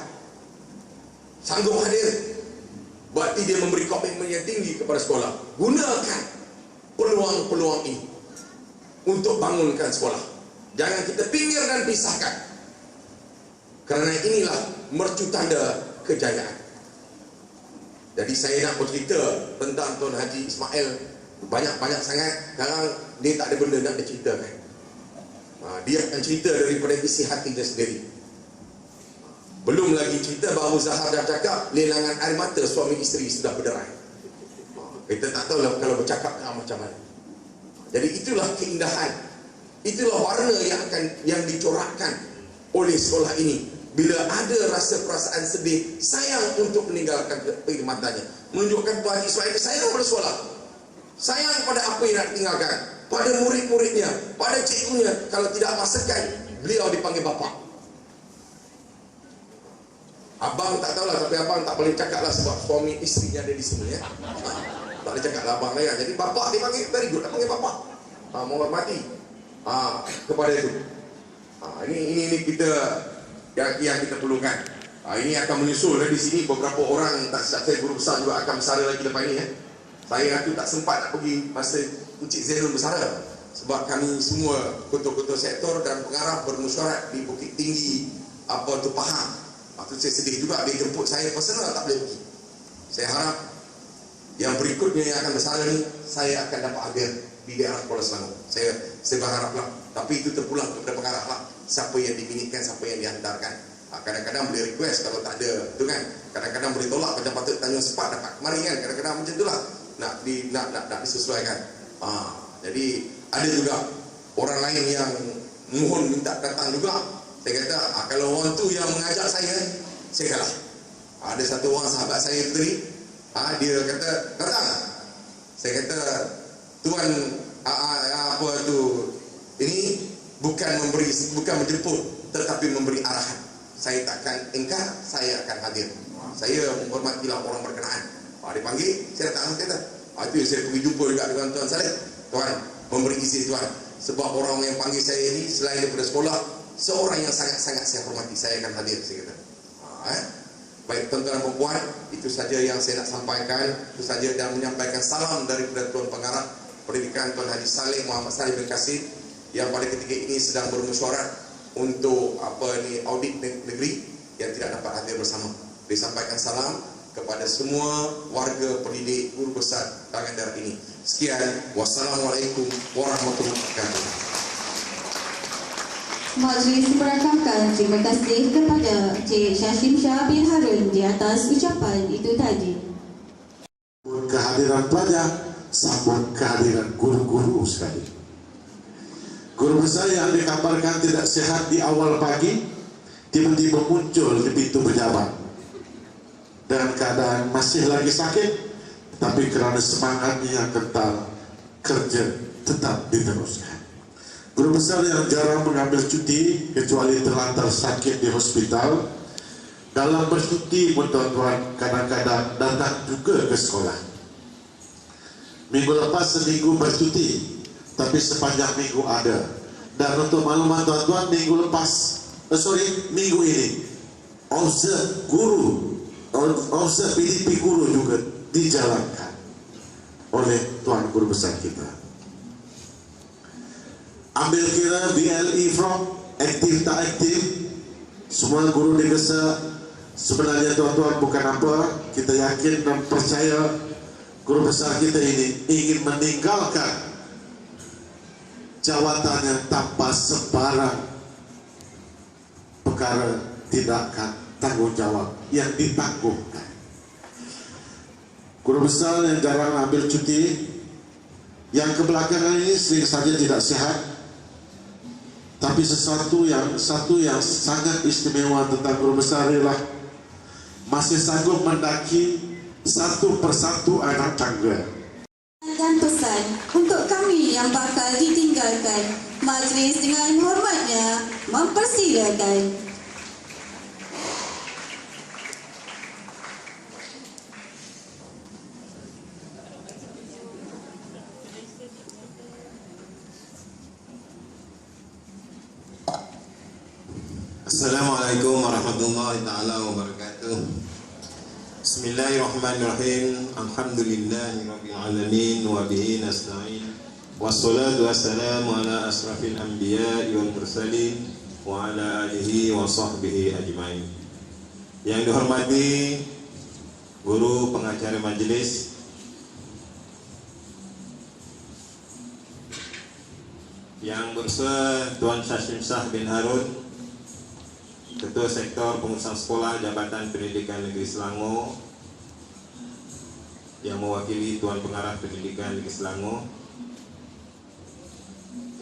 Speaker 5: sanggup hadir, berarti dia memberi komitmen yang tinggi kepada sekolah. Gunakan peluang-peluang ini untuk bangunkan sekolah. Jangan kita pinggir dan pisahkan, kerana inilah mercu tanda kejayaan. Jadi saya nak bercerita tentang Tuan Haji Ismail banyak-banyak sangat. Sekarang dia tak ada benda nak diceritakan. Dia akan cerita daripada isi hatinya sendiri. Belum lagi cerita bahawa Zahar dah cakap lelangan air mata suami isteri sudah berderai. Kita tak tahu lah kalau bercakap macam mana. Jadi itulah keindahan, itulah warna yang dicorakkan oleh sekolah ini. Bila ada rasa perasaan sedih, sayang untuk meninggalkan perkhidmatannya, menunjukkan Tuan Haji Ismail sayang pada sekolah, sayang pada apa yang nak tinggalkan, pada murid-muridnya, pada cikgunya. Kalau tidak masakan, beliau dipanggil bapa. Abang tak tahulah, tapi abang tak boleh cakap lah sebab suami isterinya ada di sini ya. Tak boleh cakap lah abang lah ya. Jadi bapa dipanggil, very good, dipanggil bapa. Menghormati kepada itu. Ini kita yang kita perlukan. Ini akan menyusul di sini beberapa orang. Tak silap saya, guru besar juga akan bersara lagi lepas ini ya. Saya tu tak sempat nak pergi masa Encik Zainul bersara, sebab kami semua ketua-ketua sektor dan pengarah bermusyawarah di Bukit Tinggi Pahang. Waktu saya sedih juga, dia jemput saya personal, tak boleh pergi. Saya harap yang berikutnya yang akan bersara ni, saya akan dapat hadir di daerah Kuala Selangor. Saya berharaplah, tapi itu terpulang kepada pengarah lah, siapa yang diminitkan, siapa yang dihantarkan. Kadang-kadang boleh request, kalau tak ada tu kan, kadang-kadang boleh tolak macam patut tanya sepat dapat kemari kan, kadang-kadang macam itulah nak disesuaikan. Jadi ada juga orang lain yang mohon minta datang juga. Saya kata kalau orang tu yang mengajak saya kalah. Ada satu orang sahabat saya tadi, dia kata datang. Saya kata tuan ini bukan menjemput, tetapi memberi arahan. Saya takkan engkar, saya akan hadir. Saya menghormatilah orang berkenaan. Dipanggil, saya datang. Kata itu yang saya pergi jumpa juga dengan Tuan Saleh. Tuan, memberi izin tuan, sebab orang yang panggil saya ini selain daripada sekolah, seorang yang sangat-sangat saya hormati, saya akan hadir. Saya kata baik tuan-tuan dan puan, itu saja yang saya nak sampaikan. Itu saja, dan menyampaikan salam daripada Tuan Pengarah Pendidikan Tuan Haji Saleh Muhammad Saleh bin Kasim, yang pada ketika ini sedang bermusyawarah untuk audit negeri yang tidak dapat hadir bersama. Disampaikan salam kepada semua warga pendidik guru besar tangan daerah ini. Sekian, wassalamualaikum warahmatullahi wabarakatuh.
Speaker 6: Majlis merakamkan terima kasih kepada Cik Syashim Shah bin Harun di atas ucapan itu tadi.
Speaker 3: Kehadiran pelajar, sambut kehadiran guru-guru sekali. Guru besar yang dikabarkan tidak sehat di awal pagi, tiba-tiba muncul di pintu pejabat. Dan keadaan masih lagi sakit, tapi kerana semangatnya yang kental, kerja tetap diteruskan. Guru besar yang jarang mengambil cuti kecuali terlantar sakit di hospital, dalam bercuti pun tuan-tuan kadang-kadang datang juga ke sekolah. Minggu lepas seminggu bercuti, tapi sepanjang minggu ada. Dan untuk maklumat tuan-tuan, minggu ini Orsa PDP guru juga dijalankan oleh Tuan Guru Besar kita. Ambil kira BLE from aktif tak aktif, semua guru degesa sebenarnya tuan-tuan bukan apa, kita yakin dan percaya Guru Besar kita ini ingin meninggalkan jawatannya tanpa sebarang perkara tindakan tanggungjawab yang ditangguhkan. Guru besar yang jarang ambil cuti, yang kebelakangan ini sering saja tidak sehat, tapi satu yang sangat istimewa tentang guru besar ialah masih sanggup mendaki satu persatu anak tangga.
Speaker 6: Dan pesan untuk kami yang bakal ditinggalkan, majlis dengan hormatnya mempersilakan.
Speaker 2: Assalamualaikum warahmatullahi taala wabarakatuh. Bismillahirrahmanirrahim. Alhamdulillahirabbil alamin wa bihi nasta'in. Wassalatu wassalamu ala asrafil anbiya'i wal mursalin wa ala alihi wa sahbihi ajmain. Yang dihormati guru pengacara majelis, yang bersua Tuan Syashim Shah bin Harun, Ketua Sektor Pengurusan Sekolah Jabatan Pendidikan Negeri Selangor, yang mewakili Tuan Pengarah Pendidikan Negeri Selangor,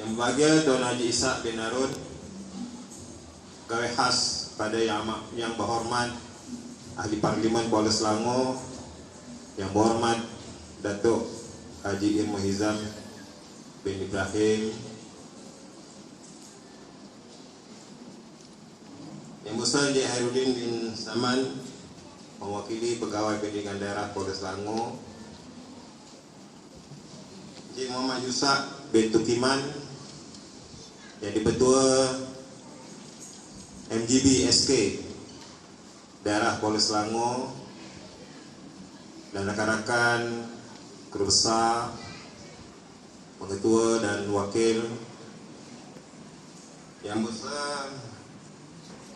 Speaker 2: yang berbahagia Tuan Haji Ishak bin Harun, pegawai khas pada yang berhormat Ahli Parlimen Kuala Selangor, yang berhormat Datuk Haji Irma Hizam bin Ibrahim, Yang besar Encik Hairudin bin Saman, mewakili Pegawai Pendidikan Daerah Kuala Selangor, Encik Muhammad Yusak bin Tukiman, yang Dipertua MGB SK Daerah Kuala Selangor, dan rakan-rakan guru besar, pengetua dan wakil. Yang besar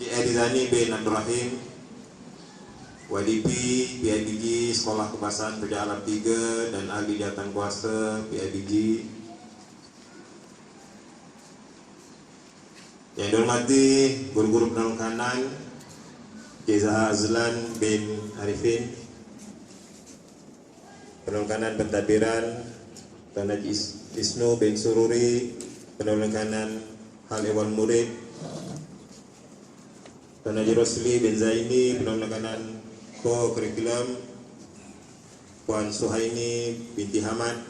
Speaker 2: Encik Rizani bin Abdul Rahim, YDP PIBG Sekolah Kebangsaan Pejabat Alam 3 dan ahli jawatan kuasa PIBG. Yang dihormati guru-guru penolong kanan, Encik Zahar Azlan bin Arifin, penolong kanan pentadbiran, Tuan Haji Isnu bin Sururi, penolong kanan Hal Ehwal Murid, Tuan Haji Rosli bin Zaini, penolong kanan Ko-Kurikulum, Puan Suhaini binti Hamad,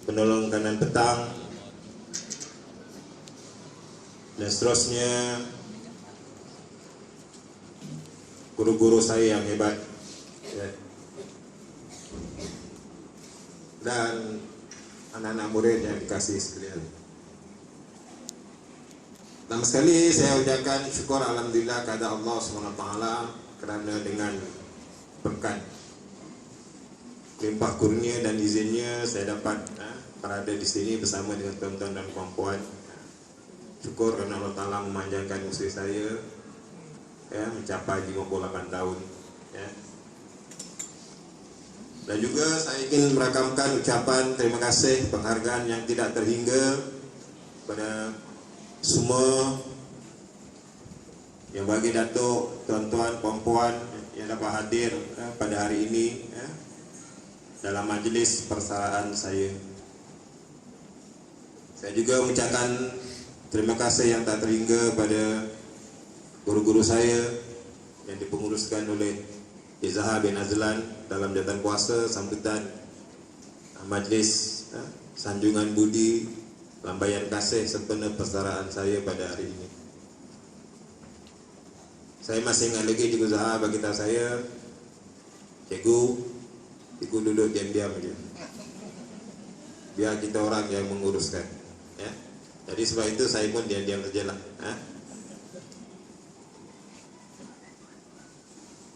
Speaker 2: penolong kanan petang, dan seterusnya guru-guru saya yang hebat, dan anak-anak murid yang dikasihi sekalian. Pertama sekali saya ucapkan syukur alhamdulillah kepada Allah SWT kerana dengan berkat limpah kurnia dan izinnya saya dapat berada di sini bersama dengan tuan-tuan dan puan-puan. Syukur kerana Allah Ta'ala memanjangkan usia saya mencapai 58 tahun. Dan juga saya ingin merakamkan ucapan terima kasih penghargaan yang tidak terhingga pada semua yang bagi datuk, tuan-tuan, puan-puan yang dapat hadir pada hari ini dalam majlis persaraan saya. Saya juga mengucapkan terima kasih yang tak terhingga pada guru-guru saya yang dipenguruskan oleh
Speaker 7: Zahar bin Azlan dalam jawatan kuasa sambutan majlis sanjungan budi lambaian kasih sempena persaudaraan saya pada hari ini. Saya masih ingat lagi Cikgu Zahar bagi tahu saya, Cikgu duduk diam-diam aja. Biar kita orang yang menguruskan. Ya. Jadi sebab itu saya pun diam-diam sajalah.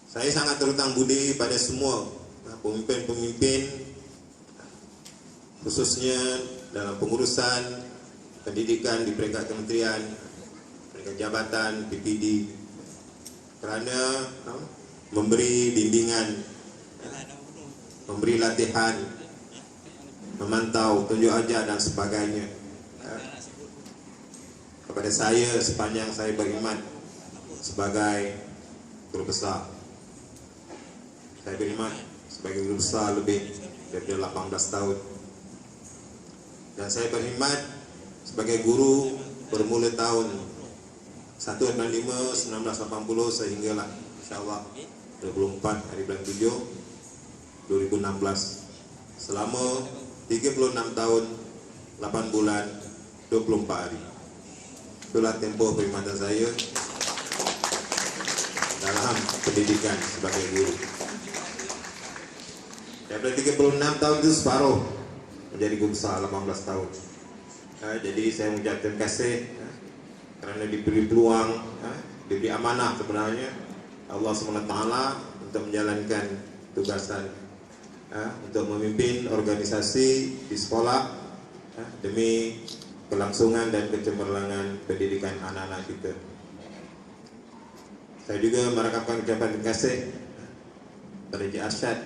Speaker 7: Saya sangat terutang budi pada semua pemimpin-pemimpin, khususnya dalam pengurusan pendidikan di peringkat kementerian, peringkat jabatan, PPD, kerana memberi bimbingan, memberi latihan, memantau, tunjuk ajar dan sebagainya kepada saya sepanjang saya beriman sebagai guru besar. Saya beriman sebagai guru besar lebih dari 18 tahun. Dan saya beriman sebagai guru bermula tahun 1/5/1980 sehinggalah insyaAllah 24 hari bulan 7 2016. Selama 36 tahun 8 bulan 24 hari. Itulah tempoh perkhidmatan saya dalam pendidikan sebagai guru. Daripada 36 tahun itu separuh menjadi guru besar 18 tahun. Jadi saya mengucap terima kasih kerana diberi peluang, diberi amanah sebenarnya Allah SWT untuk menjalankan tugasan untuk memimpin organisasi di sekolah demi kelangsungan dan kecemerlangan pendidikan anak-anak kita. Saya juga merakapkan ucapan terima kasih pada Cik Arsyad,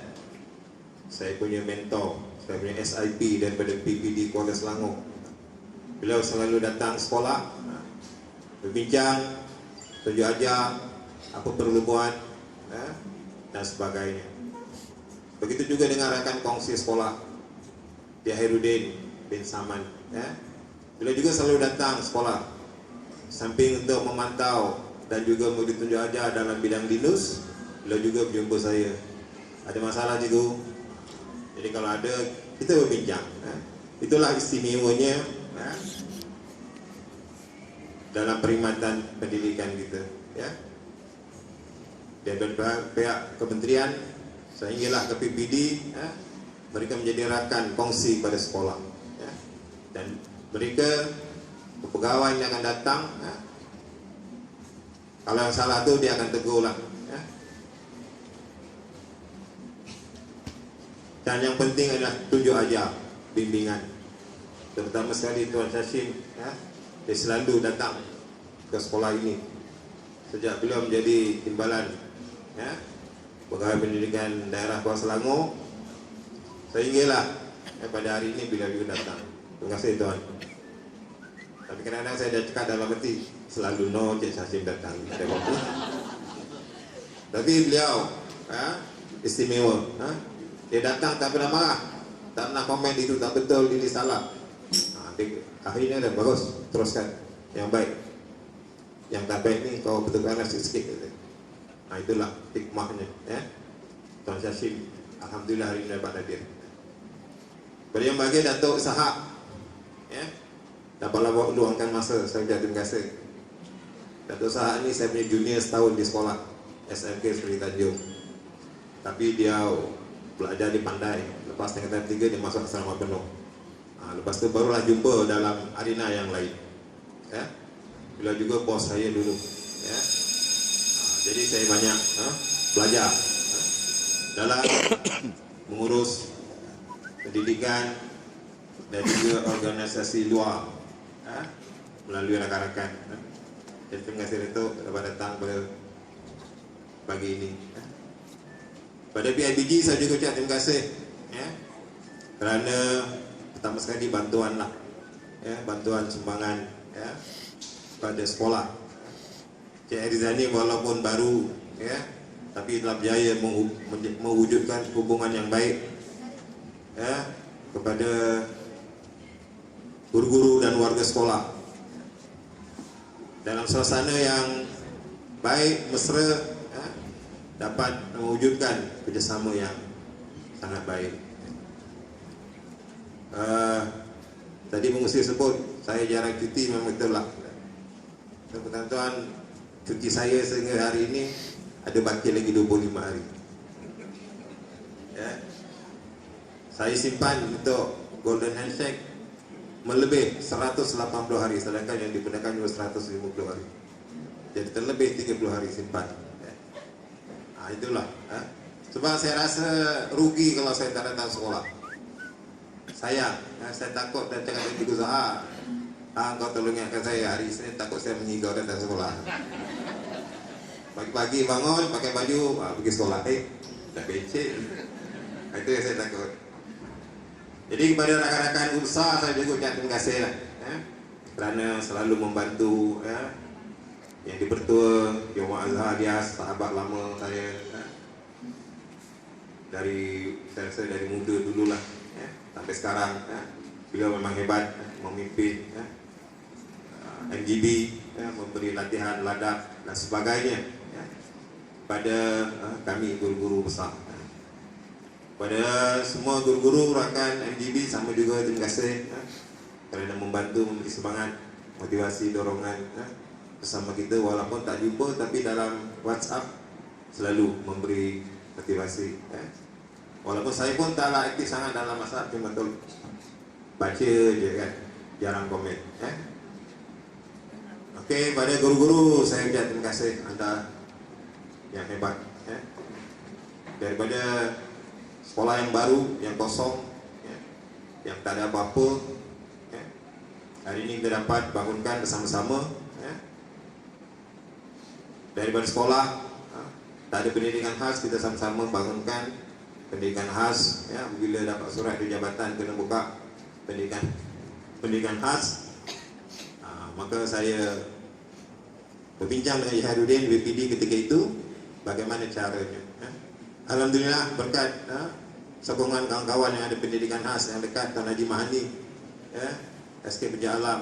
Speaker 7: saya punya mentor, saya punya SIP daripada PPD Kuala Selangor. Beliau selalu datang sekolah, berbincang, tunjuk ajar, apa perlu buat, dan sebagainya. Begitu juga dengan rakan kongsi sekolah, Dia Herudin bin Saman. Beliau juga selalu datang sekolah, samping untuk memantau dan juga memberi tunjuk ajar dalam bidang dinus, beliau juga berjumpa saya. Ada masalah cikgu? Jadi kalau ada, kita berbincang. Itulah istimewanya dalam perkhidmatan pendidikan kita. Dan pihak kementerian sehinggalah ke PPD, mereka menjadi rakan kongsi pada sekolah. Dan mereka pegawai yang akan datang, kalau yang salah tu dia akan tegur lah. Dan yang penting adalah tunjuk ajar, bimbingan. Terutama sekali Tuan Syashim, dia selalu datang ke sekolah ini sejak beliau menjadi timbalan pegawai pendidikan daerah Kuala Selangor sehinggalah pada hari ini beliau juga datang. Terima kasih Tuan. Tapi kadang-kadang saya dah cakap dalam hati, selalu no Cik Syashim datang. Tapi beliau istimewa. Dia datang tak pernah marah, tak pernah komen itu tak betul, ini salah. Akhirnya dah bagus, teruskan yang baik. Yang tak baik ni kau betulkan sikit-sikit. Itulah hikmahnya. Tuan Syashim, alhamdulillah hari ini dapat hadir. Pada yang bahagia Datuk Sahab, dapatlah luangkan masa. Saya ucap terima kasih. Datuk Sahab ni saya punya junior setahun di sekolah SMK Seri Tanjung. Tapi dia belajar di Pandai. Lepas tingkatan 3 dia masuk asrama penuh. Lepas tu barulah jumpa dalam arena yang lain. Beliau juga bos saya dulu. Jadi saya banyak belajar dalam mengurus pendidikan dan juga organisasi luar melalui rakan-rakan. Jadi terima kasih Datuk dapat datang pada pagi ini. Pada PIBG saya juga ucap terima kasih kerana pertama sekali bantuan lah, bantuan sumbangan pada sekolah. Cik Arizani walaupun baru tapi telah berjaya mewujudkan hubungan yang baik kepada guru-guru dan warga sekolah dalam suasana yang baik, mesra, dapat mewujudkan kerjasama yang sangat baik. Tadi mengusir sebut saya jarang cuti, memang betul lah. Tuan-tuan, cuti saya sehingga hari ini ada baki lagi 25 hari. Ya. Saya simpan untuk golden handshake melebih 180 hari, sedangkan yang digunakan cuma 150 hari. Jadi terlebih 30 hari simpan. Ya. Itulah. Sebab saya rasa rugi kalau saya tak datang sekolah. Saya takut dan cakap dengan cikgu Zahar, kau tolong ingatkan saya hari Isnin, takut saya mengigau datang sekolah. Pagi-pagi bangun pakai baju pergi sekolah, dah becek. Itu yang saya takut. Jadi kepada rakan-rakan usaha saya juga ucap terima kasih lah, kerana selalu membantu, yang dipertua Jemaah Azhar dia sahabat lama saya, dari saya rasa dari muda dululah sampai sekarang. Beliau memang hebat memimpin MGB, memberi latihan ladaf dan sebagainya pada kami guru-guru besar. Pada semua guru-guru rakan MGB sama juga terima kasih kerana membantu, memberi semangat, motivasi, dorongan bersama kita walaupun tak jumpa, tapi dalam WhatsApp selalu memberi motivasi. Walaupun saya pun taklah aktif sangat dalam WhatsApp, cuma betul baca je kan, jarang komen. Okey, pada guru-guru saya ucap terima kasih, anda yang hebat. Daripada sekolah yang baru, yang kosong, yang tak ada apa-apa, hari ini kita dapat bangunkan bersama-sama. Daripada sekolah tak ada pendidikan khas, kita sama-sama bangunkan pendidikan khas. Bila dapat surat dari jabatan kena buka pendidikan khas. Maka saya berbincang dengan Ihaduddin BPD ketika itu bagaimana caranya. Alhamdulillah berkat sokongan kawan-kawan yang ada pendidikan khas yang dekat Tuan Haji Mahani, SK Pejabat Alam,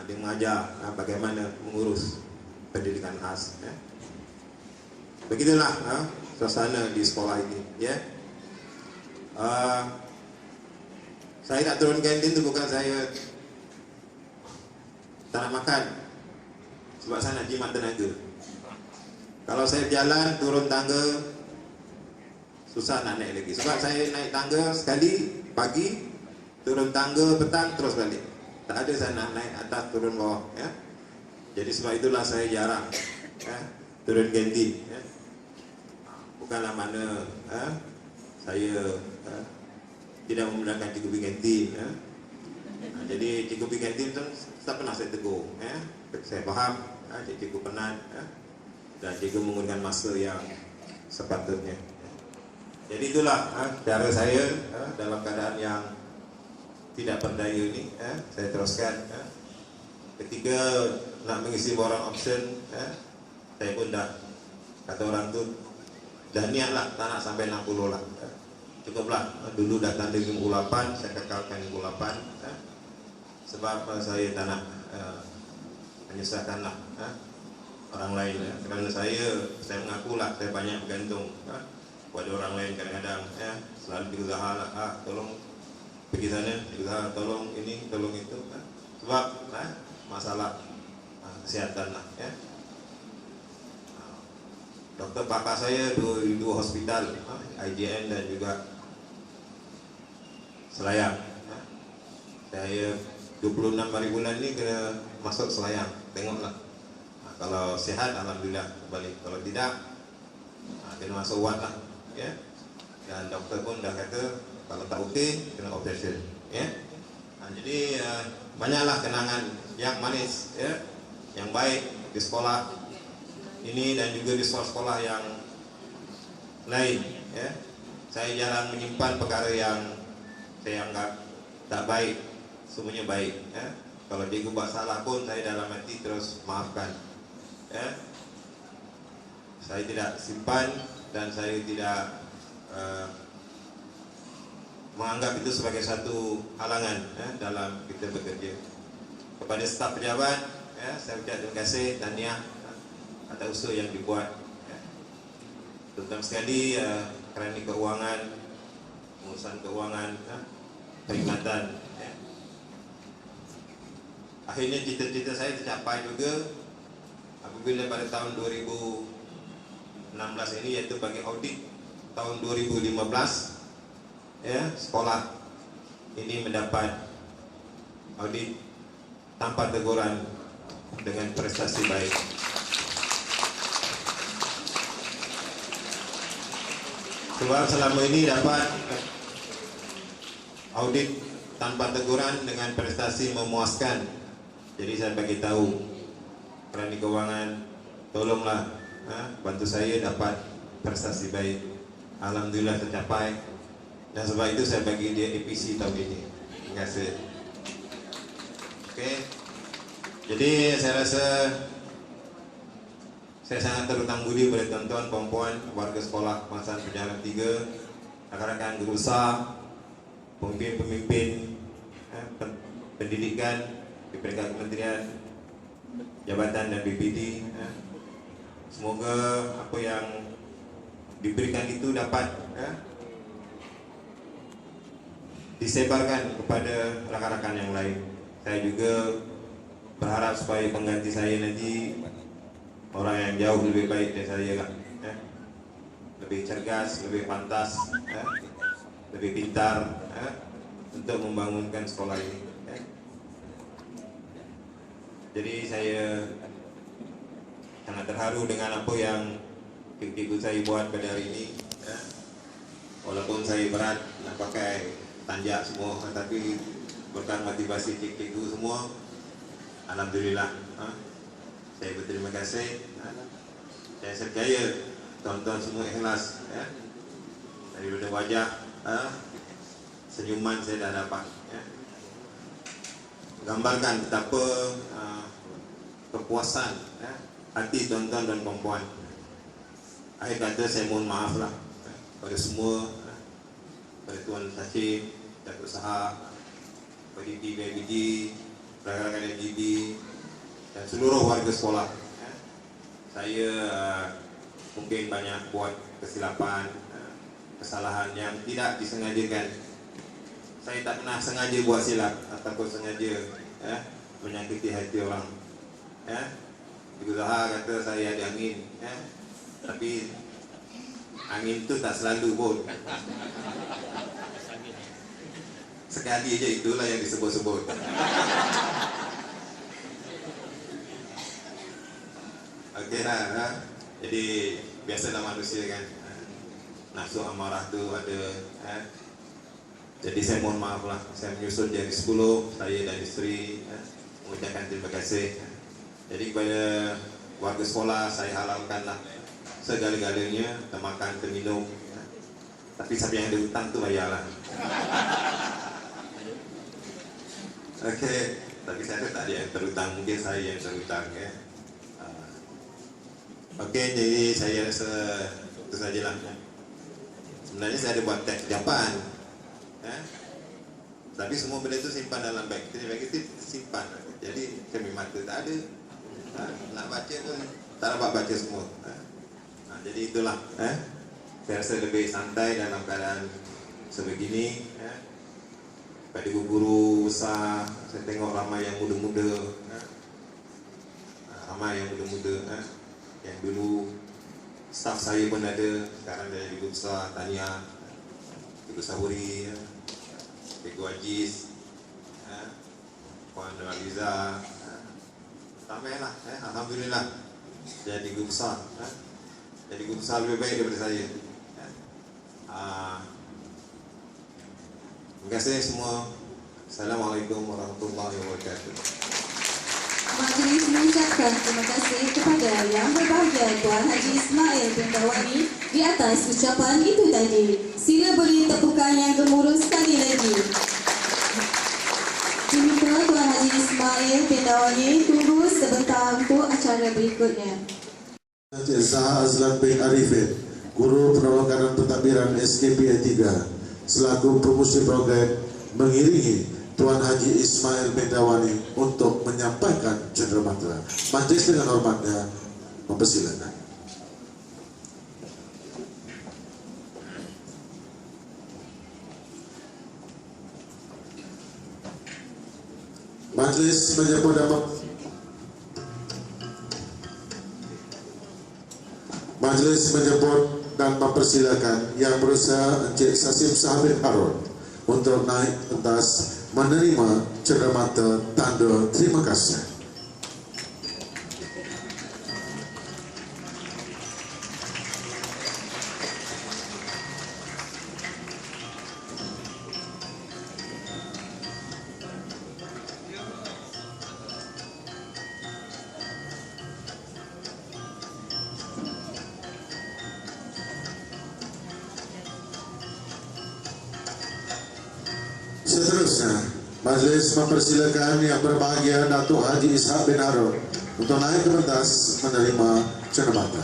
Speaker 7: dia mengajar bagaimana mengurus pendidikan khas. Begitulah suasana di sekolah ini. Saya tak turun kantin itu bukan saya tak nak makan, sebab saya nak jimat tenaga. Kalau saya berjalan turun tangga susah nak naik lagi, sebab saya naik tangga sekali pagi, turun tangga petang terus balik. Tak ada saya nak naik atas turun bawah. Jadi sebab itulah saya jarang turun kantin. Bukanlah mana saya tidak menggunakan cikgu kantin. Jadi cikgu kantin tu tak pernah saya tegur. Saya faham cikgu penat dan cikgu menggunakan masa yang sepatutnya. Jadi itulah cara saya dalam keadaan yang tidak berdaya ini. Saya teruskan. Ketika nak mengisi borang option, saya pun dah kata orang tu dah niat lah, tak nak sampai 60 lah. Cukuplah, dulu datang di 58, saya kekalkan 58. Sebab saya tak nak menyusahkan lah orang lain. Kerana saya mengaku lah, saya banyak bergantung pada orang lain kadang-kadang. Selalu berusaha lah, tolong pergi sana, berusaha tolong ini, tolong itu. Sebab masalah kesihatan lah. Doktor papa saya dua hospital, IJN dan juga Selayang. Saya 26 hari bulan ni kena masuk Selayang. Tengoklah. Kalau sihat alhamdulillah balik. Kalau tidak kena masuk ward lah. Dan doktor pun dah kata kalau tak okey kena operation. Jadi banyaklah kenangan yang manis, yang baik di sekolah ini dan juga di sekolah-sekolah yang lain. Saya jarang menyimpan perkara yang saya anggap tak baik. Semuanya baik. Kalau cikgu buat salah pun saya dalam hati terus maafkan. Saya tidak simpan dan saya tidak menganggap itu sebagai satu halangan dalam kita bekerja. Kepada staf pejabat, saya ucap terima kasih dan tahniah atas usaha yang dibuat. terutama sekali kerana keuangan, urusan keuangan, peringatan. Ya. Akhirnya cita-cita saya tercapai juga apabila pada tahun 2016 ini, yaitu bagi audit tahun 2015, ya, sekolah ini mendapat audit tanpa teguran dengan prestasi baik. Sebab selama ini dapat audit tanpa teguran dengan prestasi memuaskan. Jadi saya bagi tahu kerana keuangan, tolonglah bantu saya dapat prestasi baik. Alhamdulillah tercapai. Dan sebab itu saya bagi dia APC tahun ini. Terima kasih. Oke. Jadi saya rasa saya sangat terutang budi pada tuan-tuan, puan-puan, warga sekolah Kebangsaan Penyarahan 3, rakan-rakan guru besar, pemimpin-pemimpin pendidikan di peringkat kementerian, jabatan dan BPD. Semoga apa yang diberikan itu dapat disebarkan kepada rakan-rakan yang lain. Saya juga berharap supaya pengganti saya nanti orang yang jauh lebih baik dari saya lah, lebih cergas, lebih pantas, lebih pintar untuk membangunkan sekolah ini. Jadi saya sangat terharu dengan apa yang cikgu saya buat pada hari ini. Walaupun saya berat nak pakai tanjak semua, tapi berkat motivasi cikgu semua, alhamdulillah. Saya berterima kasih. Saya percaya tuan-tuan semua ikhlas. Daripada wajah senyuman saya dah dapat. Gambarkan betapa kepuasan hati tuan-tuan dan puan-puan. Akhir kata saya mohon maaf lah pada semua, pada Tuan Syashim, Datuk Sahab, pada BBD, rakan-rakan MGB dan seluruh warga sekolah. Saya mungkin banyak buat kesilapan, kesalahan yang tidak disengajakan. Saya tak pernah sengaja buat silap ataupun sengaja menyakiti hati orang. Ibu Zahar kata saya ada angin, tapi angin itu tak selalu pun. Sekali aja itulah yang disebut-sebut. Okey lah, jadi biasalah manusia kan, nafsu amarah tu ada. Jadi saya mohon maaf lah, saya menyusul dari 10, saya dan isteri mengucapkan terima kasih. Jadi kepada warga sekolah saya halalkanlah segala-galanya, termakan, terminum. Tapi siapa yang ada hutang tu bayarlah. Okey, tapi saya tak ada yang terhutang, mungkin saya yang terhutang ya. Okey, jadi saya rasa itu sajalah. Sebenarnya saya ada buat teks ucapan, tapi semua benda itu simpan dalam bag. Jadi bag itu simpan. Jadi kami mata tak ada. Nak baca pun tak dapat baca semua. Jadi itulah. Saya rasa lebih santai dalam keadaan sebegini. Pada guru besar, saya tengok ramai yang muda-muda, ramai yang muda-muda. Yang dulu staf saya pun ada, sekarang dari guru besar Tania, Ibu Sahuri, Cikgu Aziz, Puan Aliza, ramailah, alhamdulillah. Jadi guru besar, jadi guru besar lebih baik daripada saya. Terima kasih semua. Assalamualaikum warahmatullahi wabarakatuh.
Speaker 6: Majlis mengucapkan terima kasih kepada Yang Berbahagia Tuan Haji Ismail bin Dawani di atas ucapan itu tadi. Sila beri tepukan yang gemuruh sekali lagi. Diminta Tuan Haji Ismail bin Dawani tunggu sebentar untuk acara berikutnya.
Speaker 3: Encik Zahar Azlan bin Arifin, Guru Penolongan dan Pentadbiran SKP 3, selaku promosi program mengiringi Tuan Haji Ismail bin Dawani untuk menyampaikan cenderamata. Majlis dengan hormatnya mempersilakan. Majlis menyebut dan Majlis menyebut dan mempersilakan Yang Berusaha Encik Sasim Sahabit Harun untuk naik pentas menerima cenderamata tanda terima kasih. Seterusnya, majlis mempersilakan Yang Berbahagia Datuk Haji Ishak bin Harun untuk naik ke pentas menerima cenderamata.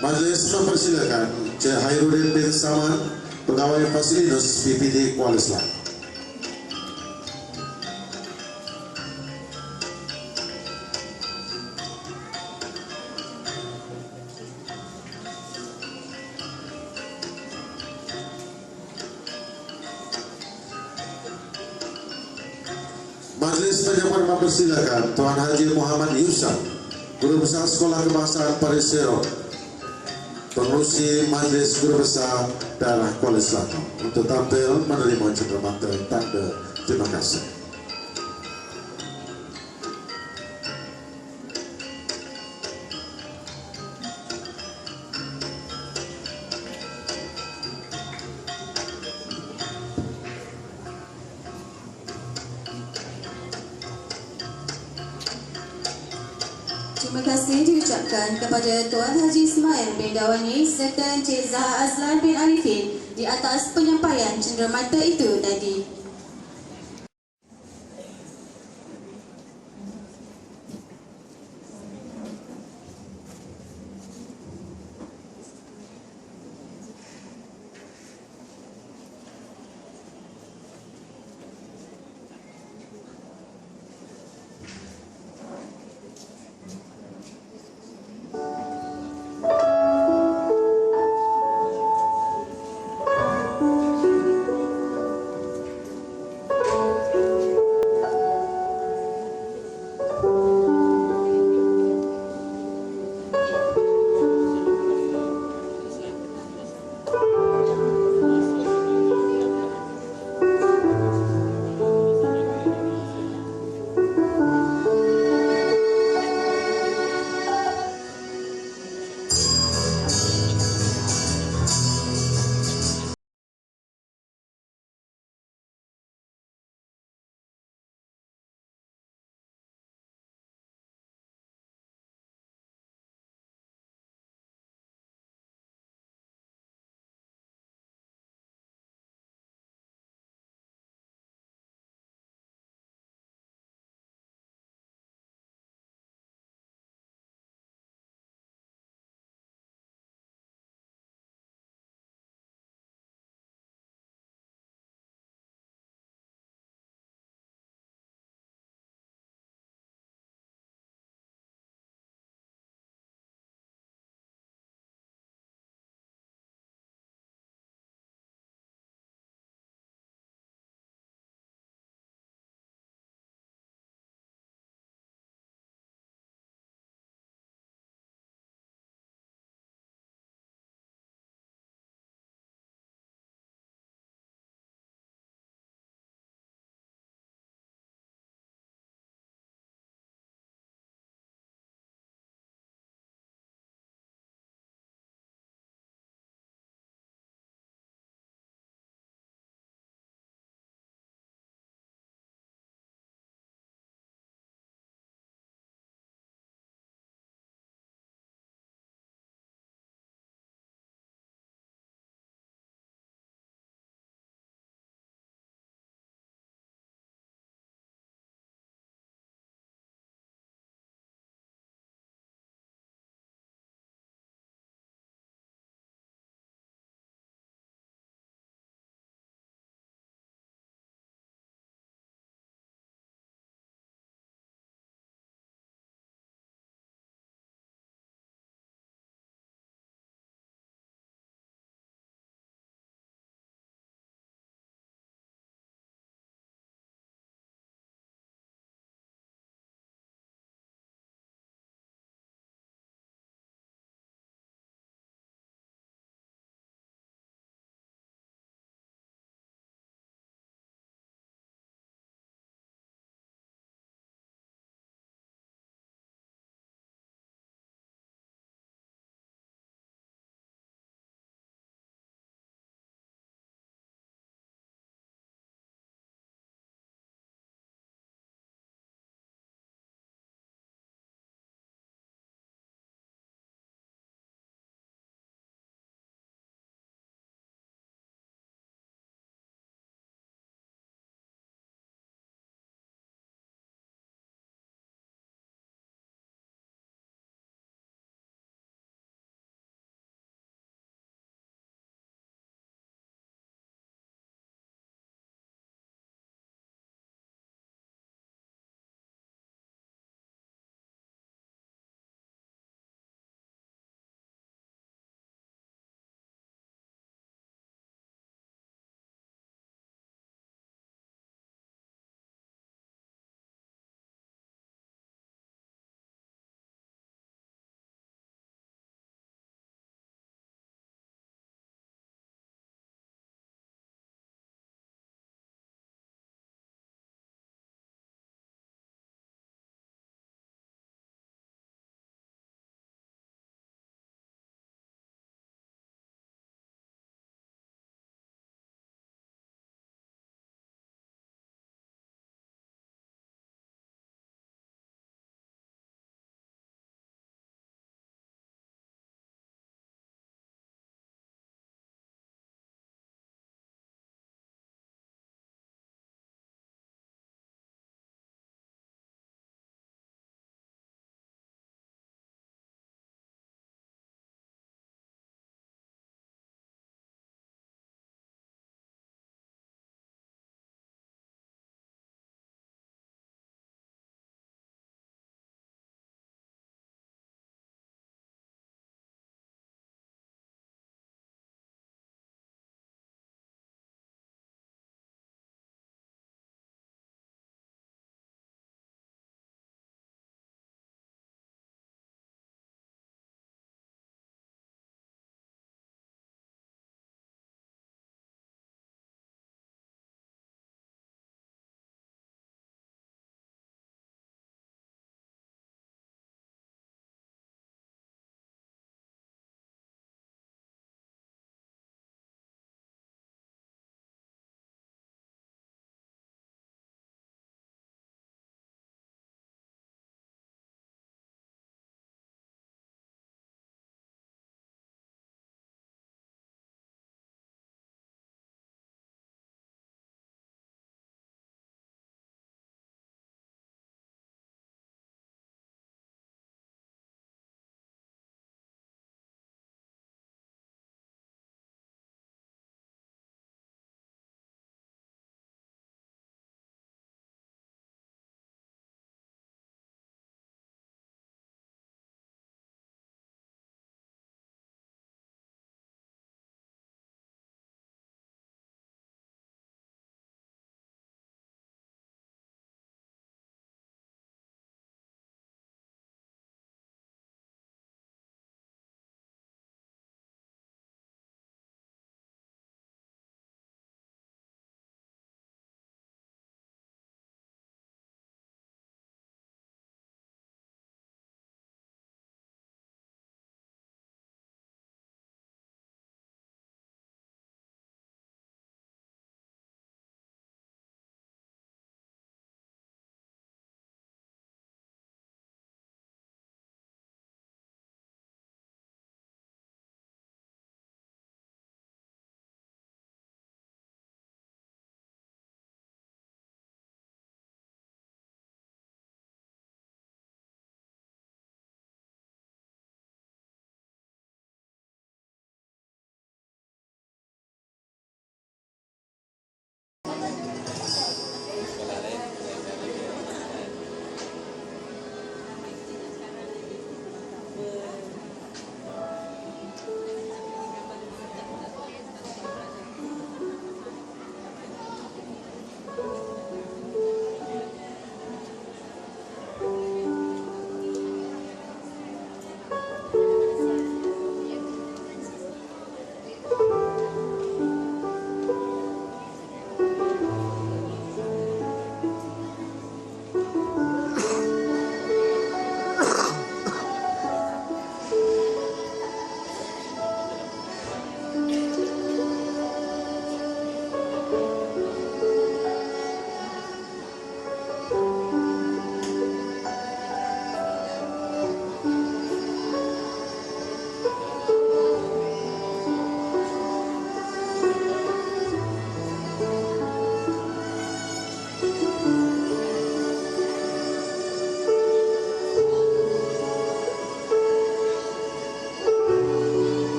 Speaker 3: Majlis mempersilakan Cik Hairudin bin Saman, Pegawai Fasilinus PPD Kuala Selatan. Majlis pejabat mempersilakan Tuan Haji Muhammad Yusuf, Guru Besar Sekolah Kebangsaan Paris-Serok, pengurusi Majlis Guru Besar Daerah Kuala Selatan untuk tampil menerima cenderamata tanda terima kasih.
Speaker 6: Terima kasih diucapkan kepada Tuan Haji Ismail bin Dawani serta Encik Zahar Azlan bin Arifin di atas penyampaian cenderamata itu tadi.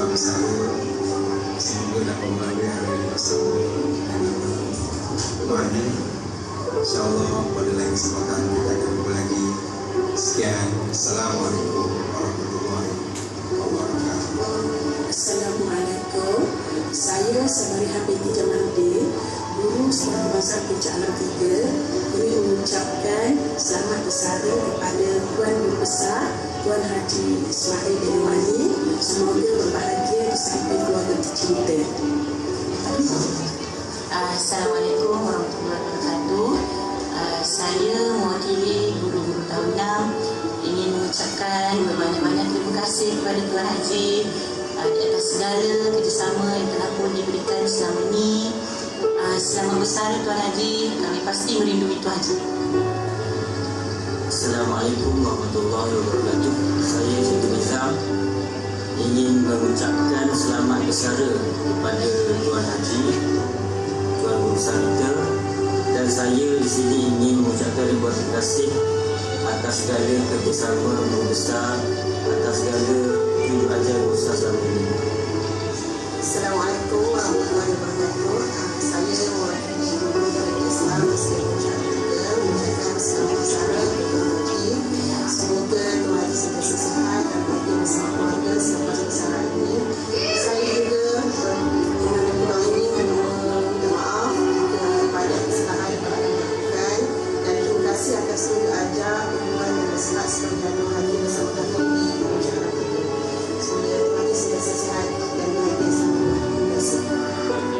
Speaker 8: bangsa. Semoga dapat melalui hari bersama Tuhan. InsyaAllah pada lain kesempatan kita akan jumpa lagi. Sekian. Assalamualaikum warahmatullahi wabarakatuh.
Speaker 9: Assalamualaikum. Saya Sabari Habib Jamaldin, Guru Sekolah Bahasa Puncak Alam 3, ingin mengucapkan selamat bersara kepada Tuan Guru Besar Tuan Haji Ismail bin Wali. Semoga berbahagia di samping keluarga tercinta.
Speaker 10: Assalamualaikum warahmatullahi wabarakatuh. Saya mewakili guru-guru tahun 6 ingin mengucapkan berbanyak-banyak terima kasih kepada Tuan Haji di atas segala kerjasama yang telah pun diberikan selama ini. Selamat bersara Tuan Haji, kami pasti merindui Tuan Haji.
Speaker 11: Assalamualaikum warahmatullahi wabarakatuh. Saya Siti Nizam ingin mengucapkan selamat bersara kepada Tuan Haji, Tuan Guru Besar kita, dan saya di sini ingin mengucapkan ribuan terima kasih atas segala kerjasama Guru Besar, atas segala tunjuk ajar Guru Besar selama ini.
Speaker 9: Assalamualaikum warahmatullahi wabarakatuh. Saya mewakili guru dari Islam Muslim Puncak 3 mengucapkan selamat bersara kepada Tuan Haji. Semoga Tuan Haji sentiasa sihat dan bahagia bersama keluarga selepas bersara ini. Saya juga dengan pulang ini meminta maaf kepada kesalahan yang telah dilakukan dan terima kasih atas seluruh ajar, dukungan dan nasihat sepanjang Tuan Haji bersama kami di Puncak Alam 3. Semoga Tuan Haji sentiasa sihat dan bahagia bersama keluarga.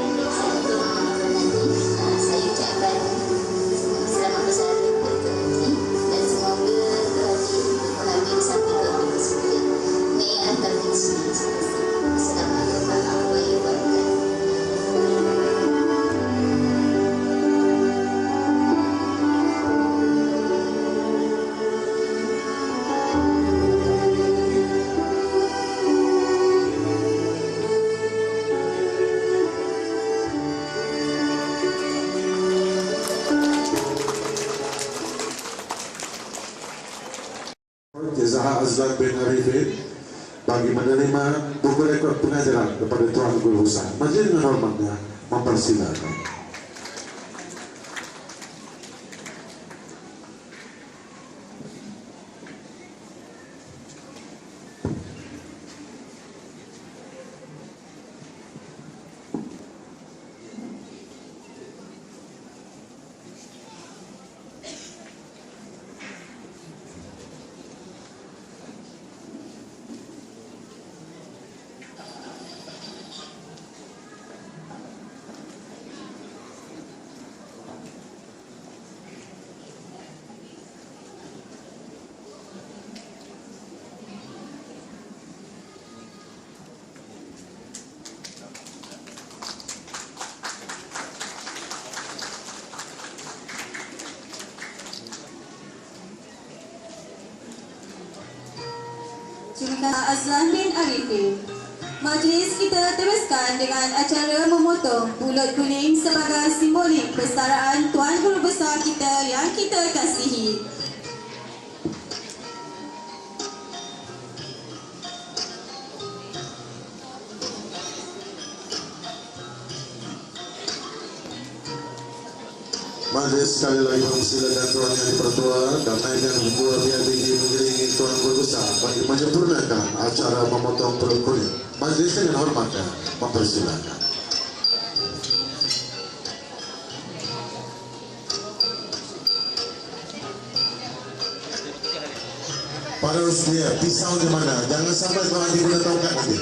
Speaker 10: Saya ucapkan selamat bersara kepada Tuan Haji dan semoga Tuan Haji berbahagia di samping keluarga tersebut. May antar di sini. Assalamualaikum warahmatullahi wabarakatuh.
Speaker 3: Jazah Azlan bin Arifin bagi menerima buku rekod pengajaran kepada Tuan Guru Besar. Majlis dengan hormatnya mempersilakan.
Speaker 6: Terima kasih Azlan bin Arifin. Majlis kita teruskan dengan acara memotong bulut kuning sebagai simbolik persaudaraan Tuan Guru Besar kita yang kita kasihi.
Speaker 3: Majlis sekali lagi mempersilakan Tuan Yang Dipertua dan naikkan buah biar tinggi mengiringi Tuan Guru Besar bagi menyempurnakan acara memotong bulut kuning. Majlis dengan hormatnya mempersilakan. Para usia pisau di mana? Jangan sampai Tuan Haji boleh tahu kan nanti.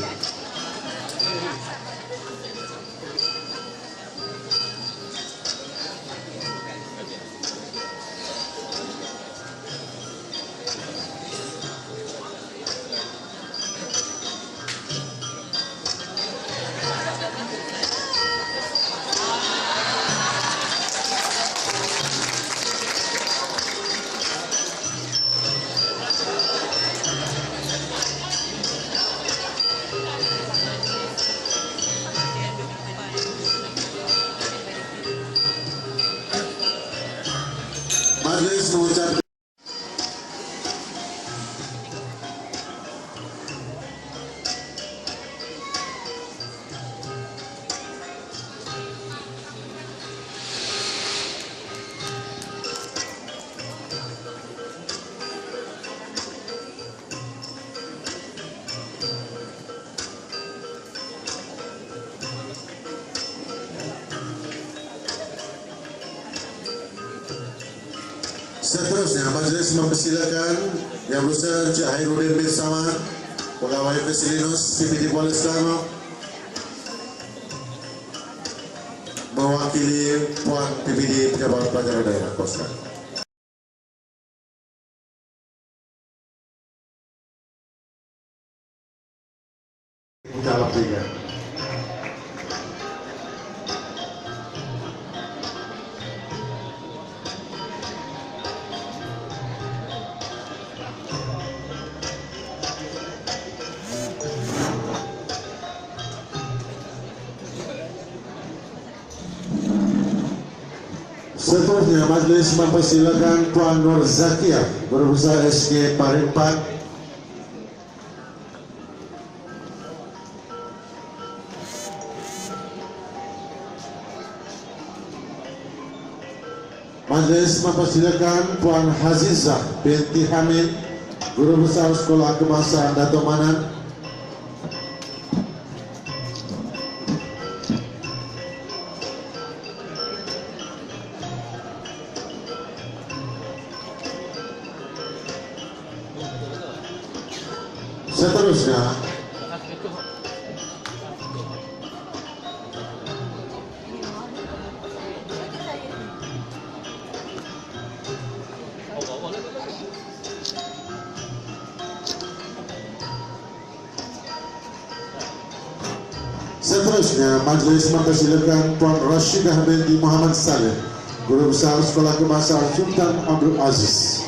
Speaker 3: Seterusnya, majlis mempersilakan Yang Berusaha Encik Hairudin bin Samad, Pegawai Presidenus PPD Kuala Selangor, mewakili Puan PPD Pejabat Pelajaran Daerah Kosta. Dalam tiga. Seterusnya, majlis mempersilakan Puan Nur Zakia, Berusaha SK Parimpat, majlis mempersilakan Puan Hazizah binti Hamid, Guru Besar Sekolah Kebangsaan Dato' Manan. Seterusnya, majlis mempersilakan Puan Rashidah binti Muhammad Saleh, Guru Besar Sekolah Kebangsaan Sultan Abdul Aziz.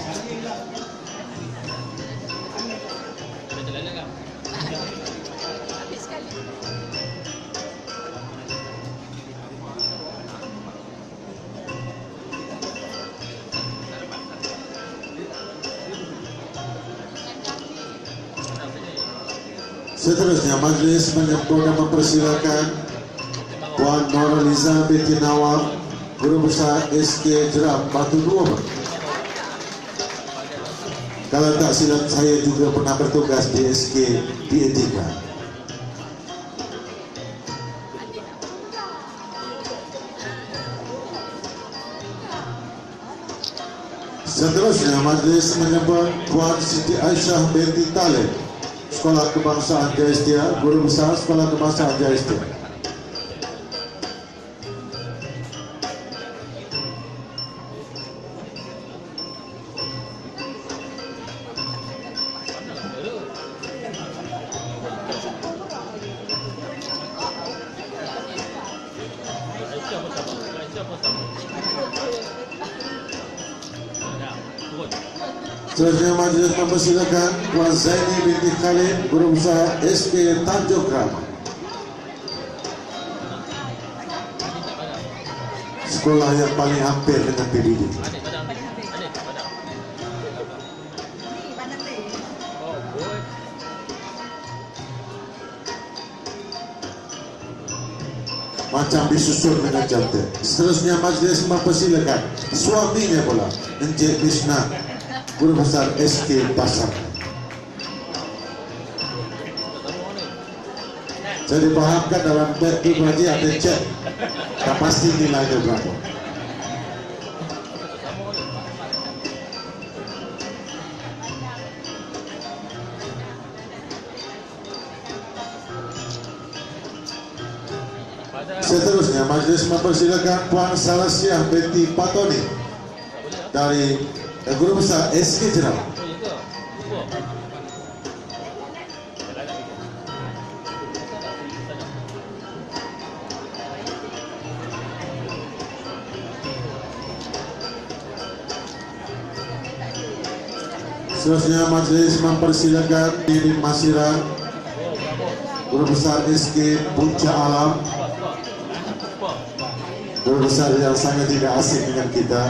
Speaker 3: Seterusnya, majlis menyempurna mempersilakan Puan Nuraliza binti Nawab, Guru Besar SK Jeram Batu Dua. Kalau tak silap, saya juga pernah bertugas di SK PA3. Seterusnya, majlis menyebut Puan Siti Aisyah binti Talib, Sekolah Kebangsaan Jaya Setia, Guru Besar Sekolah Kebangsaan Jaya Setia. Seterusnya, majlis mempersilakan Puan Zaini binti Khalid, Guru Besar SK Tanjung Krama, sekolah yang paling hampir dengan PBD. Macam disusun dengan cantik. Seterusnya, majlis mempersilakan suaminya pula, Encik Krishna, Guru Besar SK Pasar. Saya dipahamkan dalam beg itu lagi ada cek, tak pasti nilainya berapa. Seterusnya, majlis mempersilakan Puan Salasiah binti Patoni dari Guru Besar SK Jeram. Seterusnya, majlis mempersilakan Dini Masira, Guru Besar SK Puncak Alam, Guru Besar yang sangat tidak asing dengan kita.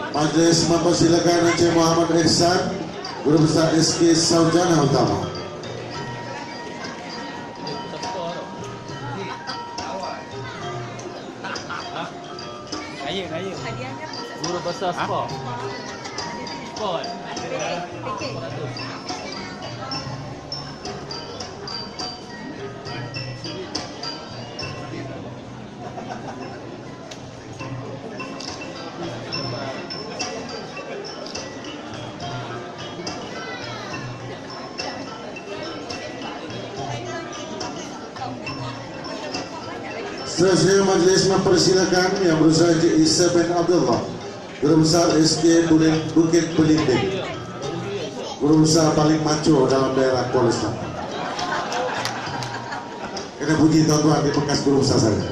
Speaker 3: Majlis mempersilakan Encik Muhammad Ihsan, Guru Besar SK Saujana Utama.
Speaker 1: Guru Besar Sport.
Speaker 3: Seterusnya majlis mempersilakan Yang Berusaha Encik Isa bin Abdullah, Guru Besar SK Bukit Belimbing, Guru Besar paling maco dalam daerah Kuala Selatan. Kena puji tuan-tuan di bekas guru besar saya.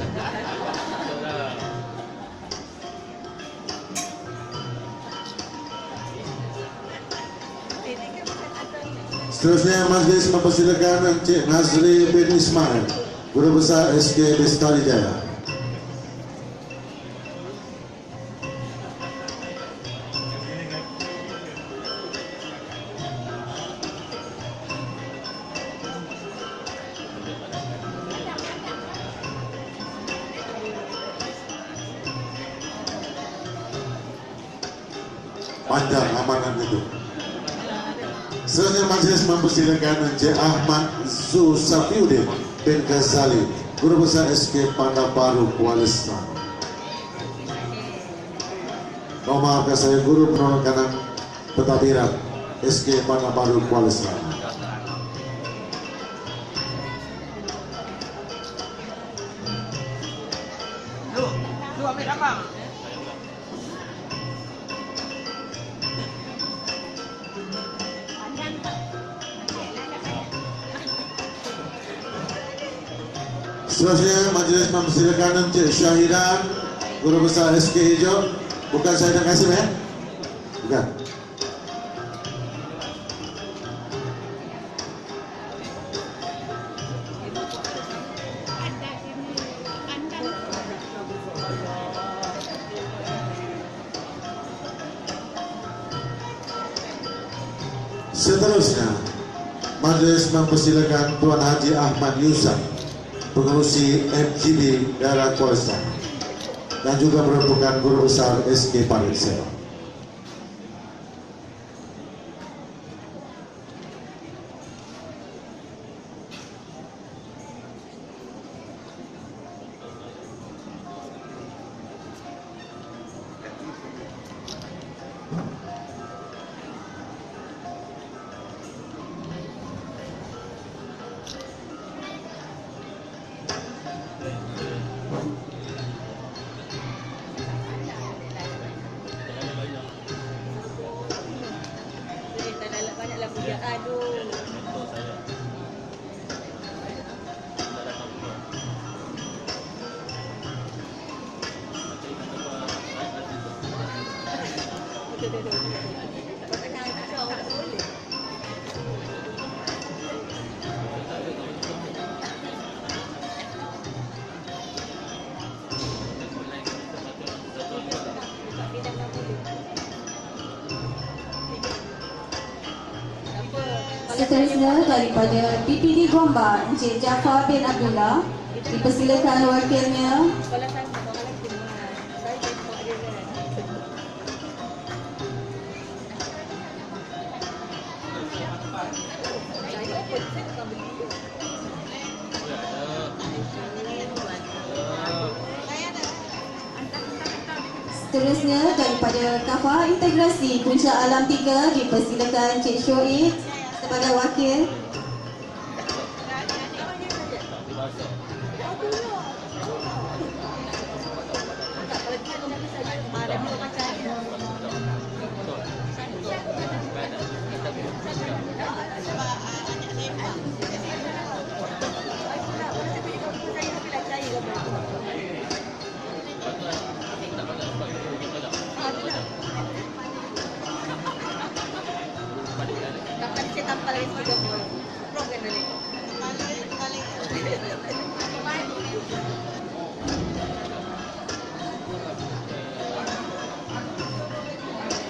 Speaker 3: Seterusnya majlis mempersilakan Encik Nazri bin Ismail, Guru Besar SK Bestari Jaya. Panjang amanat itu. Selanjutnya majlis mempersilakan Encik Ahmad Zusafiuddin bin Ghazali, Guru Besar SK Panda Baru Kuala Selatan. Maafkan saya, Guru Penolong Kanan Pentadbiran SK Panda Baru Kuala Selatan.
Speaker 1: Lu ambil abang.
Speaker 3: Seterusnya majlis mempersilakan Encik Syahidan, Guru Besar SK Hijau. Bukan Syahidan Kasim ya? Bukan. Seterusnya majlis mempersilakan Tuan Haji Ahmad Yusuf, pengurusi MGB daerah Kuala Selatan, dan juga merupakan Guru Besar SK Parit Seva.
Speaker 1: Banyaklah pujaan tu.
Speaker 6: Seterusnya daripada PPD Gombak, Encik Jafar bin Abdullah, dipersilakan wakilnya. Seterusnya daripada Kafah Integrasi Puncak Alam 3, dipersilakan Encik Shoaib sebagai wakil.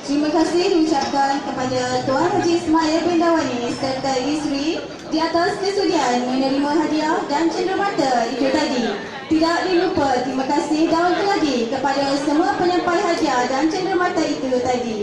Speaker 6: Terima kasih diucapkan kepada Tuan Haji Ismail bin Dawani serta isteri di atas kesudian menerima hadiah dan cenderamata itu tadi. Tidak dilupa terima kasih daun lagi kepada semua penyampai hadiah dan cenderamata itu tadi.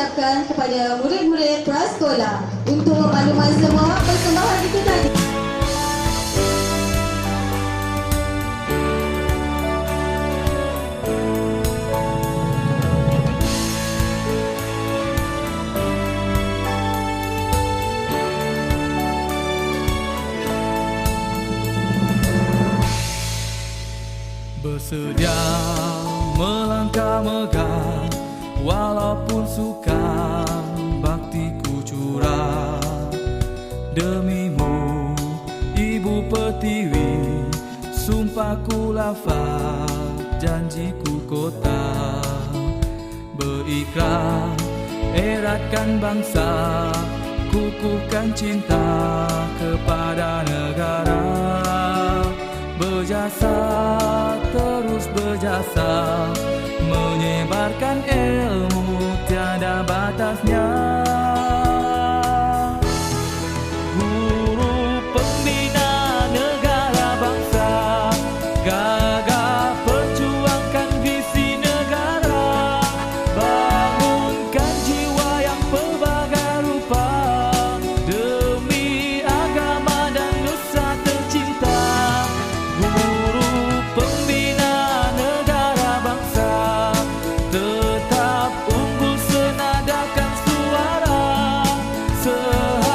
Speaker 6: diucapkan kepada murid-murid prasekolah. Untuk makluman semua, persembahan itu tadi.
Speaker 12: Bersedia melangkah megah, walaupun sukar baktiku curah. Demimu Ibu Pertiwi, sumpahku lafaz, janjiku kota. Berikrar eratkan bangsa, kukuhkan cinta kepada negara. Berjasa